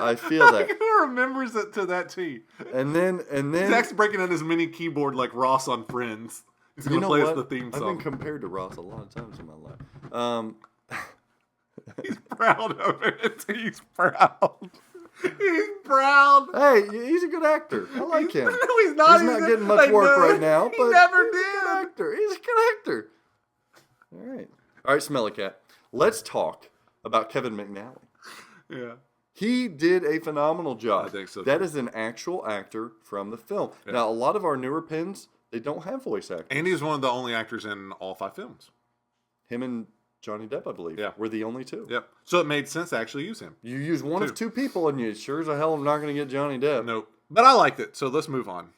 I feel that.
Who remembers it to that T?
And then
Zach's breaking out his mini keyboard like Ross on Friends. He's
you
gonna
know
play us
what?
the theme
I've
song.
been compared to Ross a lot of times in my life.
He's proud of it. He's proud. He's proud.
Hey, he's a good actor. I like him.
No, he's not.
He's not getting much work right now,
He
but
never
he's a good
did.
actor. He's a good actor. All right, Smelly Cat. Let's talk about Kevin McNally.
Yeah.
He did a phenomenal job.
I think so,
That
too.
is an actual actor from the film.
Yeah.
Now, a lot of our newer pins, they don't have voice actors.
And he was one of the only actors in all 5 films.
Him and Johnny Depp, I believe,
Yeah.
were the only two.
Yep. So it made sense to actually use him.
You use one of
Two.
two people, and you sure as a hell are not going to get Johnny Depp.
Nope. But I liked it. So let's move on.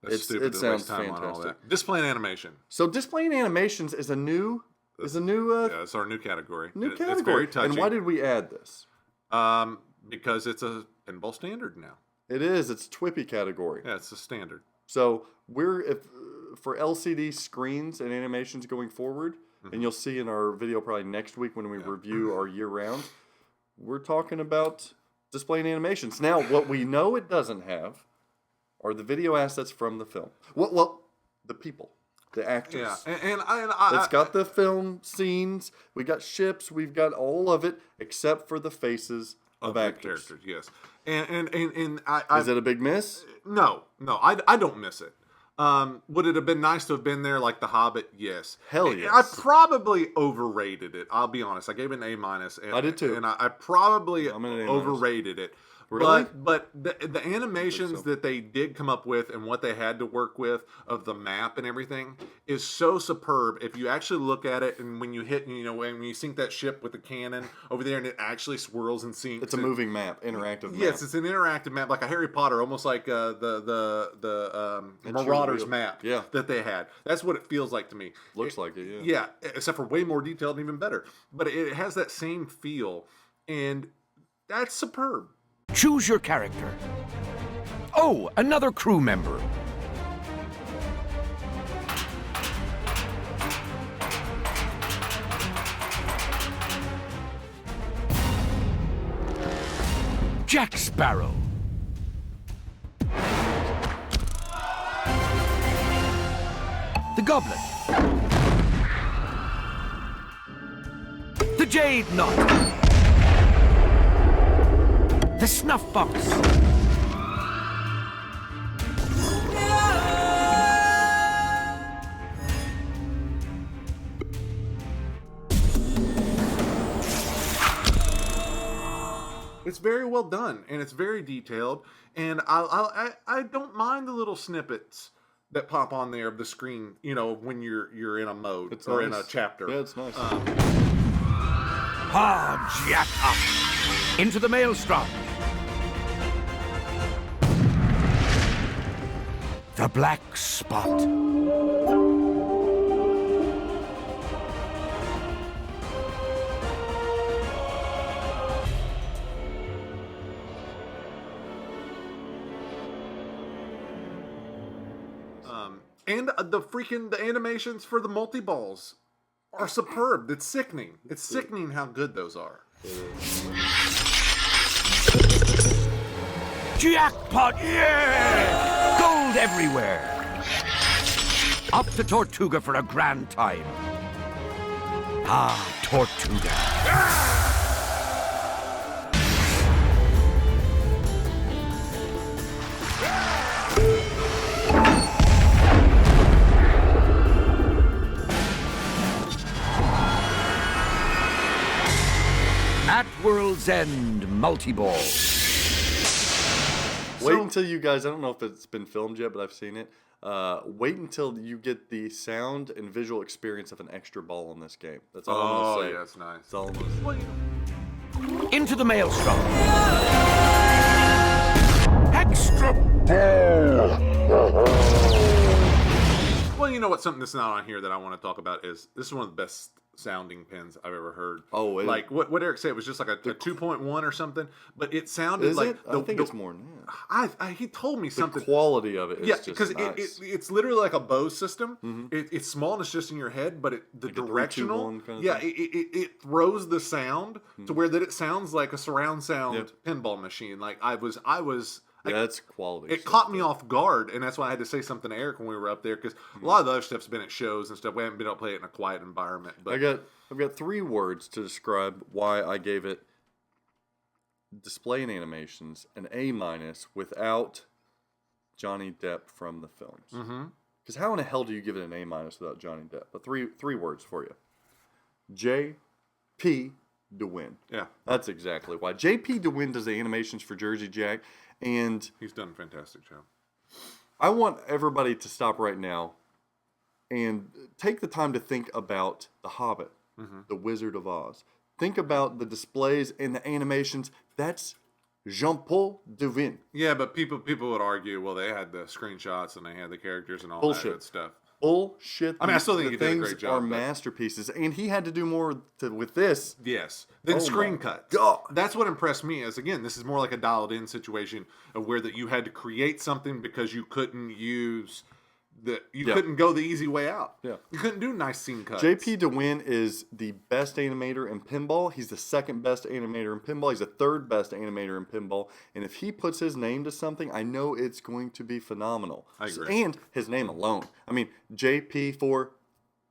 That's
It
stupid to
sounds
waste time on all
fantastic.
that. Display and animation.
So, display and animations is a new
Yeah, it's our new category.
new
It's
category.
very touchy.
And why did we add this?
Because it's a pinball standard now.
It is. It's a TWIPY category.
Yeah, it's a standard.
So for LCD screens and animations going forward, and you'll see in our video probably next week when we review our year round, we're talking about display and animations. Now, what we know it doesn't have are the video assets from the film. Well, the people, the actors.
Yeah, and I
It's got the film scenes. We got ships. We've got all of it except for the faces of
the
actors.
characters, yes. And I
Is it a big miss?
no, I don't miss it. Would it have been nice to have been there like The Hobbit? Yes.
Hell
And
yes.
I probably overrated it. I'll be honest. I gave it an A-. And,
I did too.
And I probably
I'm an A-.
overrated it.
Really?
But the animations that they did come up with and what they had to work with of the map and everything is so superb. If you actually look at it and when you hit, when you sink that ship with the cannon over there and it actually swirls and sinks.
It's a moving map, interactive map.
Yes, it's an interactive map, like a Harry Potter, almost like the Marauders
real.
map
Yeah.
that they had. That's what it feels like to me.
Looks like it, yeah.
Yeah, except for way more detailed and even better. But it has that same feel, and that's superb.
Choose your character. Oh, another crew member. Jack Sparrow. The Goblet. The Jade Knot. The Snuff Box.
It's very well done, and it's very detailed, and I don't mind the little snippets that pop on there of the screen, you know, when you're in a mode or in a chapter.
Yeah, it's nice.
Jack up. Into the maelstrom. The Black Spot.
And the animations for the multi-balls are superb. It's sickening. It's sickening how good those are.
Jackpot! Yeah! Gold everywhere! Up to Tortuga for a grand time. Ah, Tortuga. At World's End, multi-ball.
Wait until you guys, I don't know if it's been filmed yet, but I've seen it. Wait until you get the sound and visual experience of an extra ball in this game. That's all I'm going to say.
Yeah, that's nice.
That's all I'm going to say.
Into the maelstrom. Extra ball.
Well, you know what? Something that's not on here that I want to talk about is this is one of the best sounding pins I've ever heard.
Oh,
like what Eric said, it was just like a 2.1 or something, but it sounded like
I think it's more than that.
He told me something.
The quality of it is just
because
nice.
it's literally like a Bose system. It's small and it's just in your head, but the
Like a 3, 2,
directional,
1 kind of thing?
it throws the sound to where that it sounds like a surround sound pinball machine. Like I was.
That's quality.
It caught me off guard, and that's why I had to say something to Eric when we were up there, because a lot of the other stuff's been at shows and stuff. We haven't been able to play it in a quiet environment. But
I've got 3 words to describe why I gave it display and animations an A- without Johnny Depp from the films. Because how in the hell do you give it an A- without Johnny Depp? But three words for you. J.P. DeWin.
Yeah,
That's exactly why. J.P. DeWin does the animations for Jersey Jack, and
he's done a fantastic job.
I want everybody to stop right now and take the time to think about The Hobbit, The Wizard of Oz. Think about the displays and the animations. That's Jean-Paul Devin.
Yeah, but people would argue, well, they had the screenshots and they had the characters and all
Bullshit.
that good stuff.
Bullshit.
I mean, I still think
the
he did a
things
great job,
are
but-
masterpieces, and he had to do more with this.
Yes. Then
Oh
screen
my
cuts.
God.
That's what impressed me. Is again, this is more like a dialed in situation of where that you had to create something because you couldn't use couldn't go the easy way out.
Yeah.
You couldn't do nice scene cuts.
J.P. DeWin is the best animator in pinball. He's the second best animator in pinball. He's the third best animator in pinball. And if he puts his name to something, I know it's going to be phenomenal.
I agree.
And his name alone. I mean, J.P. for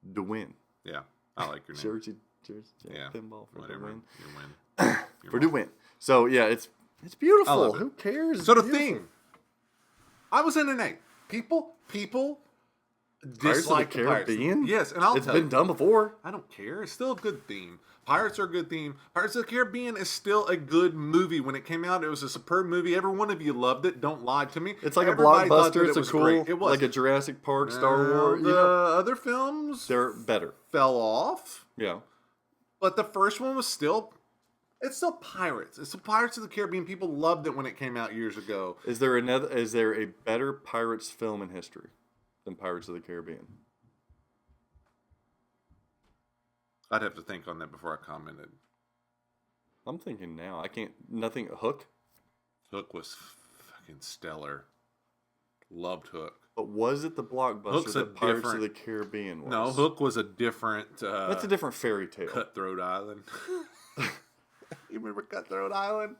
DeWin.
Yeah, I like your name.
Jersey
Yeah.
pinball for
Whatever.
DeWin.
You win.
For DeWin. So yeah, it's beautiful.
I love it.
Who cares?
So the
It's beautiful.
theme, I was in an A. People
Pirates of the
dislike the Pirates.
Caribbean?
Yes, and I'll
It's
tell
been
you.
done before.
I don't care. It's still a good theme. Pirates are a good theme. Pirates of the Caribbean is still a good movie. When it came out, it was a superb movie. Every one of you loved it. Don't lie to me.
It's like
Everybody
a
thought that
blockbuster. It's
it
a
was
cool,
great. It was.
like a Jurassic Park, Star Wars.
The
You know,
other films
they're better.
fell off,
Yeah.
but the first one was still. It's still Pirates. It's the Pirates of the Caribbean. People loved it when it came out years ago.
Is there a better Pirates film in history than Pirates of the Caribbean?
I'd have to think on that before I commented.
I'm thinking now. I can't. Nothing. Hook.
Hook was fucking stellar. Loved Hook.
But was it the blockbuster
Hook's a
that Pirates
different-
of the Caribbean was?
No, Hook was a different.
That's a different fairy tale.
Cutthroat Island. You remember Cutthroat Island?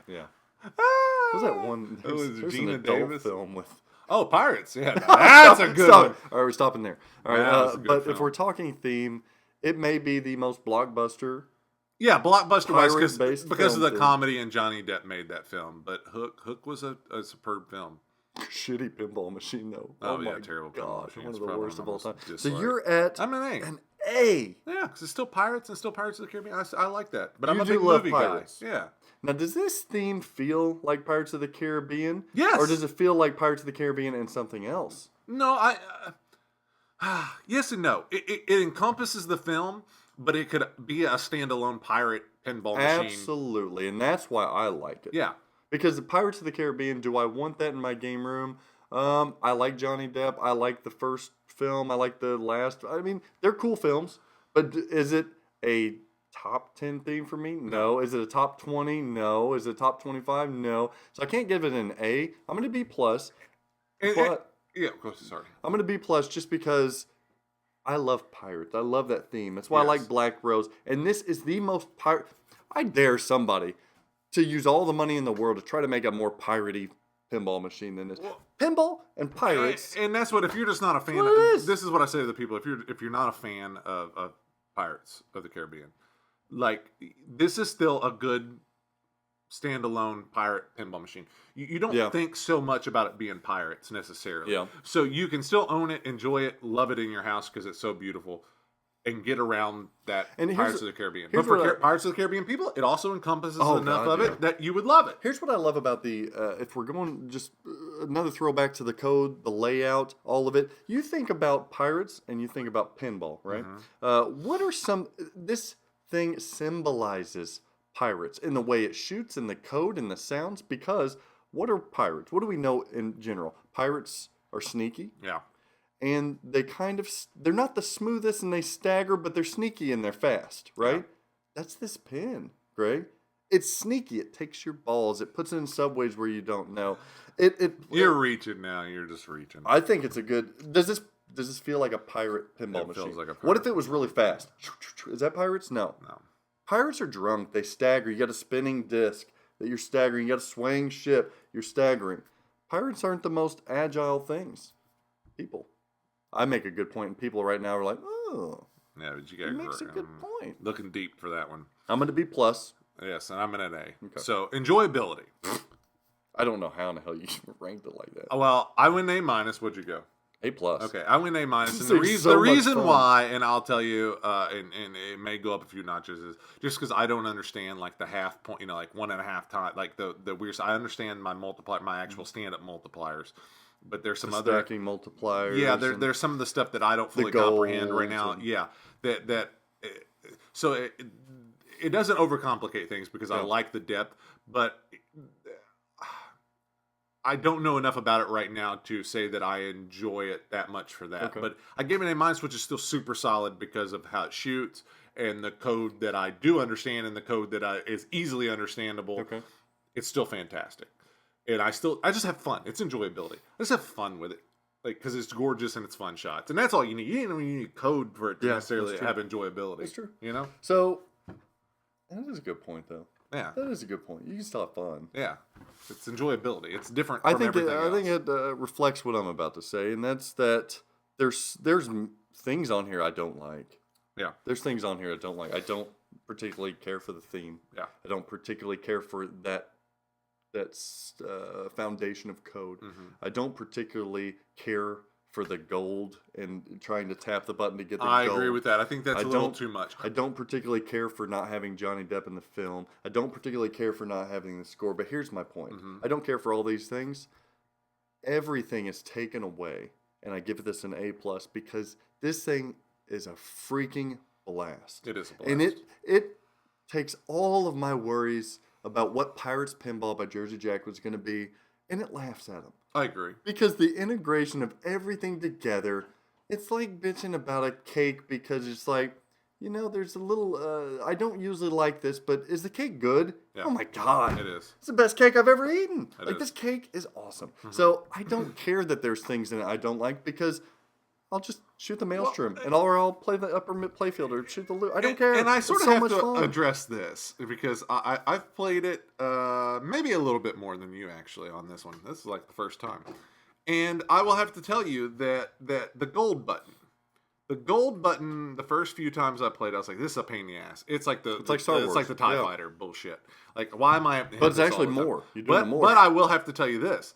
Yeah. What was that one?
It was
There's
Gina
an adult
Davis.
film with.
Oh, Pirates. Yeah, that's a good
Stop.
one.
All right, we're stopping there. All right,
That was a good
but if
film.
we're talking theme, it may be the most blockbuster.
Yeah, blockbuster wise
Pirate-based
because of the
film, too.
comedy, and Johnny Depp made that film. But Hook was a superb film.
Shitty pinball machine, though.
Oh,
my
yeah, terrible pinball
gosh,
machine.
one
It's
of the
probably
worst of
my
all time.
most
So
disliked.
you're at
I'm an A.
an A.
Yeah, because it's still Pirates and still Pirates of the Caribbean. I like that. But I'm
You
a
do
big
love
movie
Pirates.
guy. Yeah.
Now, does this theme feel like Pirates of the Caribbean?
Yes.
Or does it feel like Pirates of the Caribbean and something else?
No, yes and no. It encompasses the film, but it could be a standalone pirate pinball machine.
Absolutely, and that's why I like it.
Yeah.
Because the Pirates of the Caribbean, do I want that in my game room? I like Johnny Depp. I like the first film. I like the last. I mean, they're cool films, but is it a top 10 theme for me? No. Is it a top 20? No. Is it a top 25? No. So I can't give it an A. I'm going to B plus. But
yeah, of course. Sorry.
I'm going to B plus just because I love pirates. I love that theme. That's why I like Black Rose. And this is the most pirate. I dare somebody to use all the money in the world to try to make a more piratey pinball machine than this. Pinball and pirates.
And that's what, if you're just not a fan
That's
of
what it is.
this is what I say to the people. If you're not a fan of Pirates of the Caribbean, like, this is still a good standalone pirate pinball machine. You don't think so much about it being pirates necessarily.
Yeah.
So you can still own it, enjoy it, love it in your house because it's so beautiful, and get around that
And
Pirates of the Caribbean. But
here's
for
what I-
Pirates of the Caribbean people, it also encompasses
Oh,
enough
God,
of
yeah.
it that you would love it.
Here's what I love about the, if we're going just another throwback to the code, the layout, all of it. You think about pirates and you think about pinball, right? What are this thing symbolizes pirates in the way it shoots, in the code, and the sounds, because what are pirates? What do we know in general? Pirates are sneaky.
Yeah.
And they they're not the smoothest and they stagger, but they're sneaky and they're fast, right?
Yeah.
That's this pin, Greg. It's sneaky. It takes your balls. It puts it in subways where you don't know.
You're reaching now. You're just reaching.
I think it's a good. Does this feel like a pirate pinball
It
machine?
feels like a
What if
pirate
it was really fast? Is that pirates? No.
No.
Pirates are drunk. They stagger. You got a spinning disc that you're staggering. You got a swaying ship. You're staggering. Pirates aren't the most agile things. People. I make a good point, and people right now are like, oh,
Yeah, but you
he
got
makes a good point.
looking deep for that one.
I'm going to B plus.
Yes, and I'm in an A.
Okay.
So enjoyability.
I don't know how in the hell you ranked it like that.
Well, I went A minus. What'd you go?
A plus.
Okay, I went A minus, and
This
the,
is
reason
so
the
much
reason
fun.
why, and I'll tell you, and it may go up a few notches, is just because I don't understand like the half point, like 1.5 times, like the weird. I understand my multiplier, my actual stand-up multipliers, but there's some
The
other
stacking multipliers.
Yeah,
and-
there's some of the stuff that I don't fully
goals
comprehend right now.
and-
Yeah, so it doesn't overcomplicate things because I
Yeah.
like the depth, but I don't know enough about it right now to say that I enjoy it that much for that.
Okay.
But I gave it an A minus, which is still super solid because of how it shoots and the code that I do understand and the code that is easily understandable.
Okay.
It's still fantastic, and I just have fun. It's enjoyability. I just have fun with it, like, because it's gorgeous and it's fun shots, and that's all you need. You don't need code for it to
Yeah,
necessarily
that's true.
have enjoyability.
That's true.
You know?
So, that is a good point, though.
Yeah.
That is a good point. You can still have fun.
Yeah. It's enjoyability. It's different
I
from
think
everything else.
it reflects what I'm about to say, and that's that there's things on here I don't like.
Yeah.
There's things on here I don't like. I don't particularly care for the theme.
Yeah.
I don't particularly care for that foundation of code.
Mm-hmm.
I don't particularly care for the gold and trying to tap the button to get the
I
gold.
agree with that. I think that's
I
a little
don't-
too much.
I don't particularly care for not having Johnny Depp in the film. I don't particularly care for not having the score. But here's my point.
Mm-hmm.
I don't care for all these things. Everything is taken away, and I give this an A plus because this thing is a freaking blast.
It is a blast.
And it takes all of my worries about what Pirates Pinball by Jersey Jack was going to be, and it laughs at them.
I agree.
Because the integration of everything together, it's like bitching about a cake because it's like, there's a little, I don't usually like this, but is the cake good?
Yeah.
Oh my God.
It is.
It's the best cake I've ever eaten.
It is.
This cake is awesome. So I don't care that there's things in it I don't like because I'll just shoot the maelstrom, or I'll play the upper mid playfield or shoot the loop. I don't care.
And I sort
It's
of
so
have
much
to
fun.
address this because I've played it maybe a little bit more than you actually on this one. This is like the first time, and I will have to tell you that the gold button. The gold button, the first few times I played, I was like, "This is a pain in the ass." It's like
Star Wars.
It's like the TIE Fighter bullshit. Like, why am I?
But it's actually more. You're doing more.
But I will have to tell you this.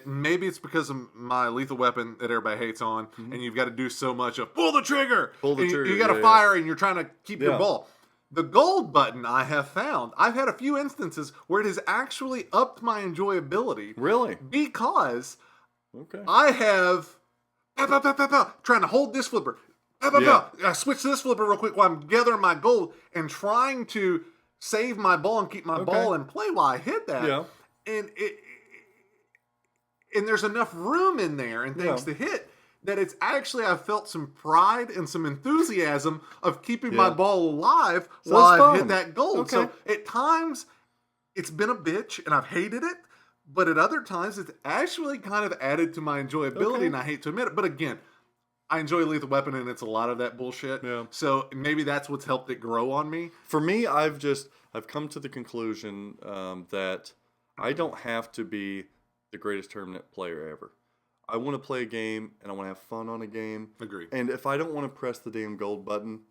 Maybe it's because of my lethal weapon that everybody hates on, and you've got to do so much of pull the trigger.
Pull the trigger.
You got to fire, and you're trying to keep your ball. The gold button, I have found, I've had a few instances where it has actually upped my enjoyability.
Really?
Because
Okay.
I have trying to hold this flipper. I switch to this flipper real quick while I'm gathering my gold and trying to save my ball and keep my ball in play while I hit that.
Yeah.
And there's enough room in there and things to hit that it's actually, I've felt some pride and some enthusiasm of keeping my ball alive while I've hit that gold.
Okay.
So at times it's been a bitch and I've hated it, but at other times it's actually kind of added to my enjoyability, and I hate to admit it. But again, I enjoy Lethal Weapon, and it's a lot of that bullshit. Yeah. So maybe that's what's helped it grow on me.
For me, I've come to the conclusion that I don't have to be the greatest tournament player ever. I want to play a game, and I want to have fun on a game.
Agreed.
And if I don't want to press the damn gold button,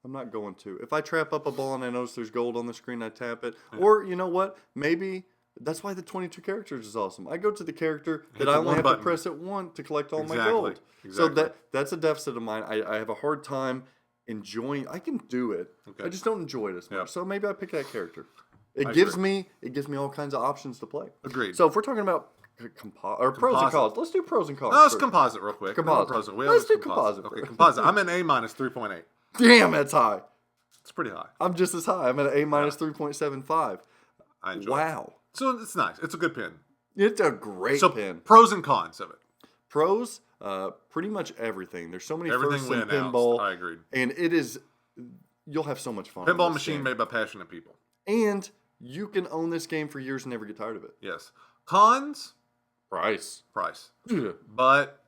I'm not going to. If I trap up a ball and I notice there's gold on the screen, I tap it. Yeah. Or, you know what? Maybe that's why the 22 characters is awesome. I go to the character that I only have to press it once to collect all my gold. Exactly. So that's a deficit of mine. I have a hard time enjoying. I can do it. Okay. I just don't enjoy it as much. Yep. So maybe I pick that character. It gives me all kinds of options to play.
Agreed.
So if we're talking about pros and cons, let's do pros and cons.
No, let's composite real quick.
Composite. Let's do composite.
Okay, composite. I'm an A minus 3.8.
Damn, that's high.
It's pretty high.
I'm just as high. I'm at an A minus 3.75.
I enjoy
Wow.
It. So it's nice. It's a good pin.
It's a great pin.
Pros and cons of it.
Pros, pretty much everything. There's so many firsts in
announced.
pinball.
I agreed.
And you'll have so much fun.
Pinball machine made by passionate people.
And you can own this game for years and never get tired of it.
Yes. Cons?
Price.
But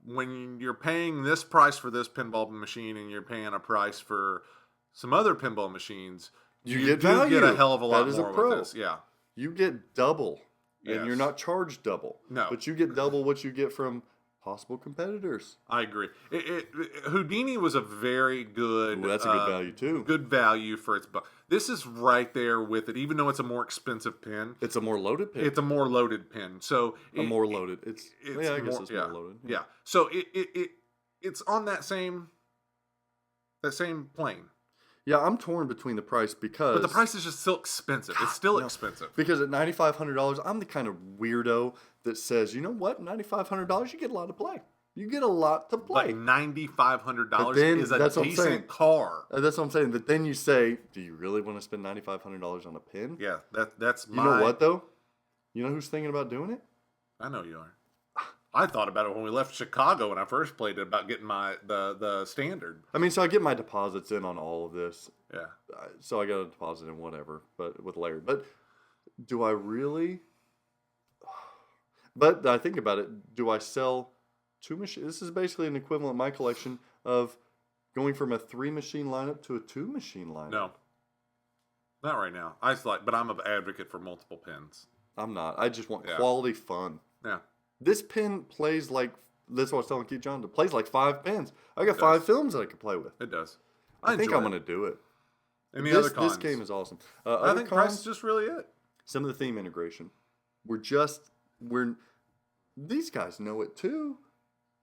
when you're paying this price for this pinball machine and you're paying a price for some other pinball machines, you get a hell of a lot more with this. Yeah.
You get double. And you're not charged double. No. But you get double what you get from possible competitors.
I agree. Houdini was a very good...
Ooh, that's a good value, too.
Good value for its... This is right there with it, even though it's a more expensive pin.
It's a more loaded pin.
It's a more loaded pin. So
more loaded. I guess it's more loaded.
Yeah. So it's on that same plane.
Yeah, I'm torn between the price because...
But the price is just still expensive. It's still expensive.
Because at $9,500, I'm the kind of weirdo that says, you know what, $9,500, you get a lot to play. You get a lot to play.
But $9,500 is a decent car.
That's what I'm saying. But then you say, do you really want to spend $9,500 on a pin?
Yeah, that's
You know what, though? You know who's thinking about doing it?
I know you are. I thought about it when we left Chicago when I first played it about getting the standard.
I mean, so I get my deposits in on all of this.
Yeah.
So I got a deposit in whatever, but with Larry. But do I really? But I think about it. Do I sell 2 machines? This is basically an equivalent in my collection of going from a 3-machine lineup to a 2-machine lineup.
No. Not right now. But I'm an advocate for multiple pins.
I'm not. I just want quality fun.
Yeah.
This pin plays like, that's what I was telling Keith John, it plays like 5 pins. I got 5 films that I could play with.
It does.
I think I'm going to do it.
And the other cons?
This game is awesome.
I think price is just really it.
Some of the theme integration. These guys know it too.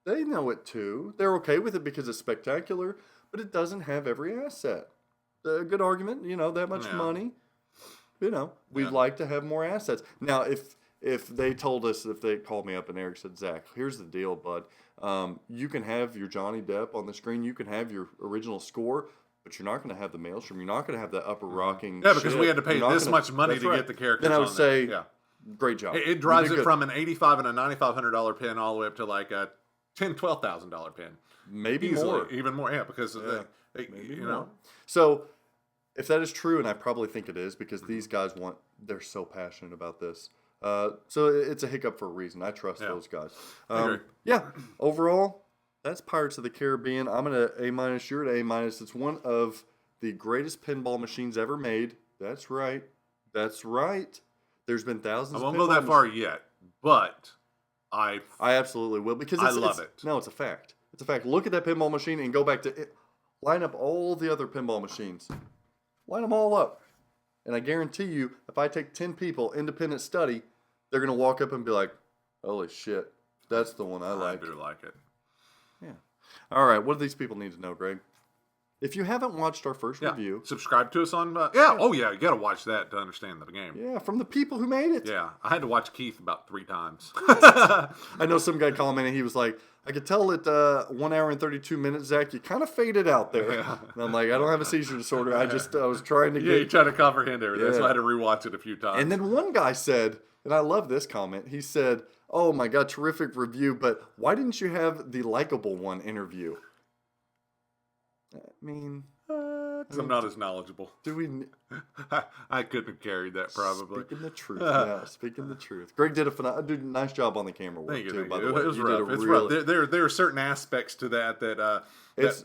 They know it too. They're okay with it because it's spectacular, but it doesn't have every asset. A good argument, that much money. We'd like to have more assets. Now, if they told us, if they called me up and Eric said, Zach, here's the deal, bud. You can have your Johnny Depp on the screen. You can have your original score, but you're not going to have the maelstrom. You're not going to have the upper rocking
Yeah, because we had to pay this much money to get the characters
Then I would
on
say,
there.
great job.
It drives it from an $8,500 and a $9,500 pin all the way up to like a $10,000, $12,000 pin.
Maybe
easily,
more.
even more, because you know.
So if that is true, and I probably think it is, because these guys they're so passionate about this. So it's a hiccup for a reason. I trust those guys.
I agree.
Yeah. Overall, that's Pirates of the Caribbean. I'm going to A-. You're at A-. It's one of the greatest pinball machines ever made. That's right. That's right. There's been thousands.
I won't go that far yet, but I
absolutely will because
I love it.
No, it's a fact. It's a fact. Look at that pinball machine and go back to it. Line up all the other pinball machines. Line them all up. And I guarantee you, if I take 10 people, independent study, they're going to walk up and be like, holy shit, that's the one I like.
I do like it.
Yeah. All right. What do these people need to know, Greg? If you haven't watched our first review.
Subscribe to us on... Oh, yeah. You got to watch that to understand the game.
Yeah, from the people who made it.
Yeah. I had to watch Keith about 3 times.
I know some guy commented, he was like, I could tell at 1 hour and 32 minutes, Zach, you kind of faded out there. Yeah. And I'm like, I don't have a seizure disorder. I was trying to get...
Yeah, you try to comprehend everything. Yeah. So I had to rewatch it a few times.
And then one guy said, and I love this comment, he said, oh my God, terrific review, but why didn't you have the likable one interview? I mean...
Because I'm not as knowledgeable.
Do we...
I couldn't have carried that, probably.
Speaking the truth. Yeah, speaking the truth. Greg did a nice job on the camera work, too, by the way.
It was rough. It's rough. There are certain aspects to that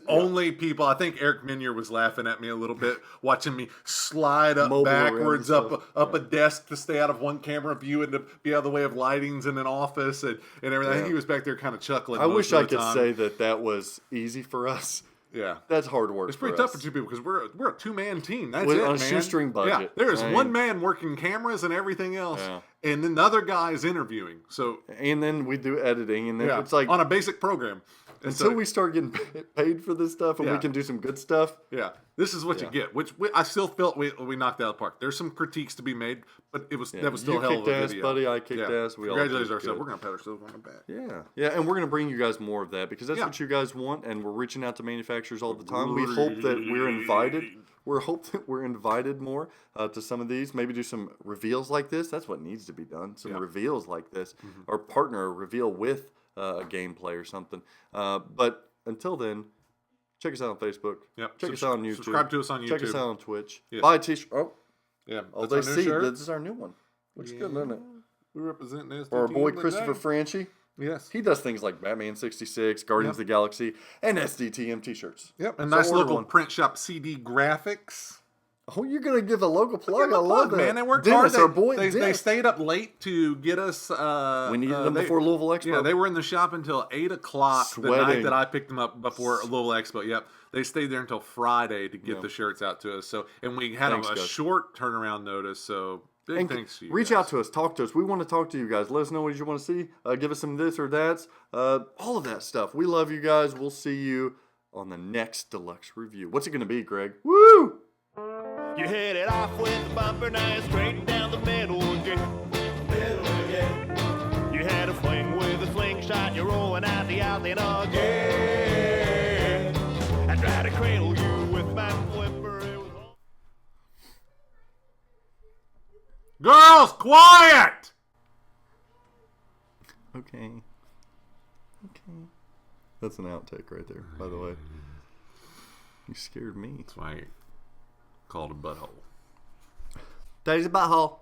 only people... I think Eric Minier was laughing at me a little bit, watching me slide up backwards up a desk to stay out of one camera view and to be out of the way of lightings in an office and everything. Yeah. I think he was back there kind of chuckling.
I wish I could say that was easy for us.
Yeah,
that's hard work.
It's pretty tough for 2 people because we're a 2-man team. That's it,
on
man.
A shoestring budget.
Yeah, there is one man working cameras and everything else, and then the other guy is interviewing. So
and then we do editing, and then it's like
on a basic program.
Until we start getting paid for this stuff and we can do some good stuff.
Yeah, this is what you get. Which I still felt we knocked out of the park. There's some critiques to be made, but that was still a hell of a
ass,
video.
Buddy, I kicked ass. We
congratulated ourselves. We're gonna pat ourselves on the back.
Yeah, and we're gonna bring you guys more of that because that's what you guys want, and we're reaching out to manufacturers all the time. We hope that we're invited. We're invited more to some of these. Maybe do some reveals like this. That's what needs to be done. Some reveals like this, or partner a reveal with a gameplay or something. But until then, check us out on Facebook.
Yep.
Check us out on YouTube.
Subscribe to us on YouTube.
Check us out on Twitch.
Yes.
Buy a t-shirt. Oh,
yeah.
Oh, they see. This is our new one. Looks good, doesn't it?
We represent Sdtm.
Or our boy Christopher Franchi.
Yes.
He does things like Batman 66, Guardians of the Galaxy, and Sdtm t-shirts.
Yep. And nice local print shop CD graphics.
Oh, you're going to give a local plug? I love that.
Man, they worked
Dennis,
hard.
Our boy,
they stayed up late to get us.
We needed them before Louisville Expo.
Yeah, they were in the shop until 8 o'clock the night that I picked them up before Louisville Expo. Yep. They stayed there until Friday to get the shirts out to us. So, and we had a short turnaround notice. So, big thanks to you.
Reach out to us. Talk to us. We want to talk to you guys. Let us know what you want to see. Give us some this or that. All of that stuff. We love you guys. We'll see you on the next Deluxe review. What's it going to be, Greg? Woo!
You hit it off with the bumper, now you're straight down the middle again. You had a fling with a slingshot, you're rolling out the alley again. I tried to cradle you with my flipper. It was all...
Girls, quiet!
Okay. That's an outtake right there, by the way. You scared me.
That's why I called a butthole.
Daddy's a butthole.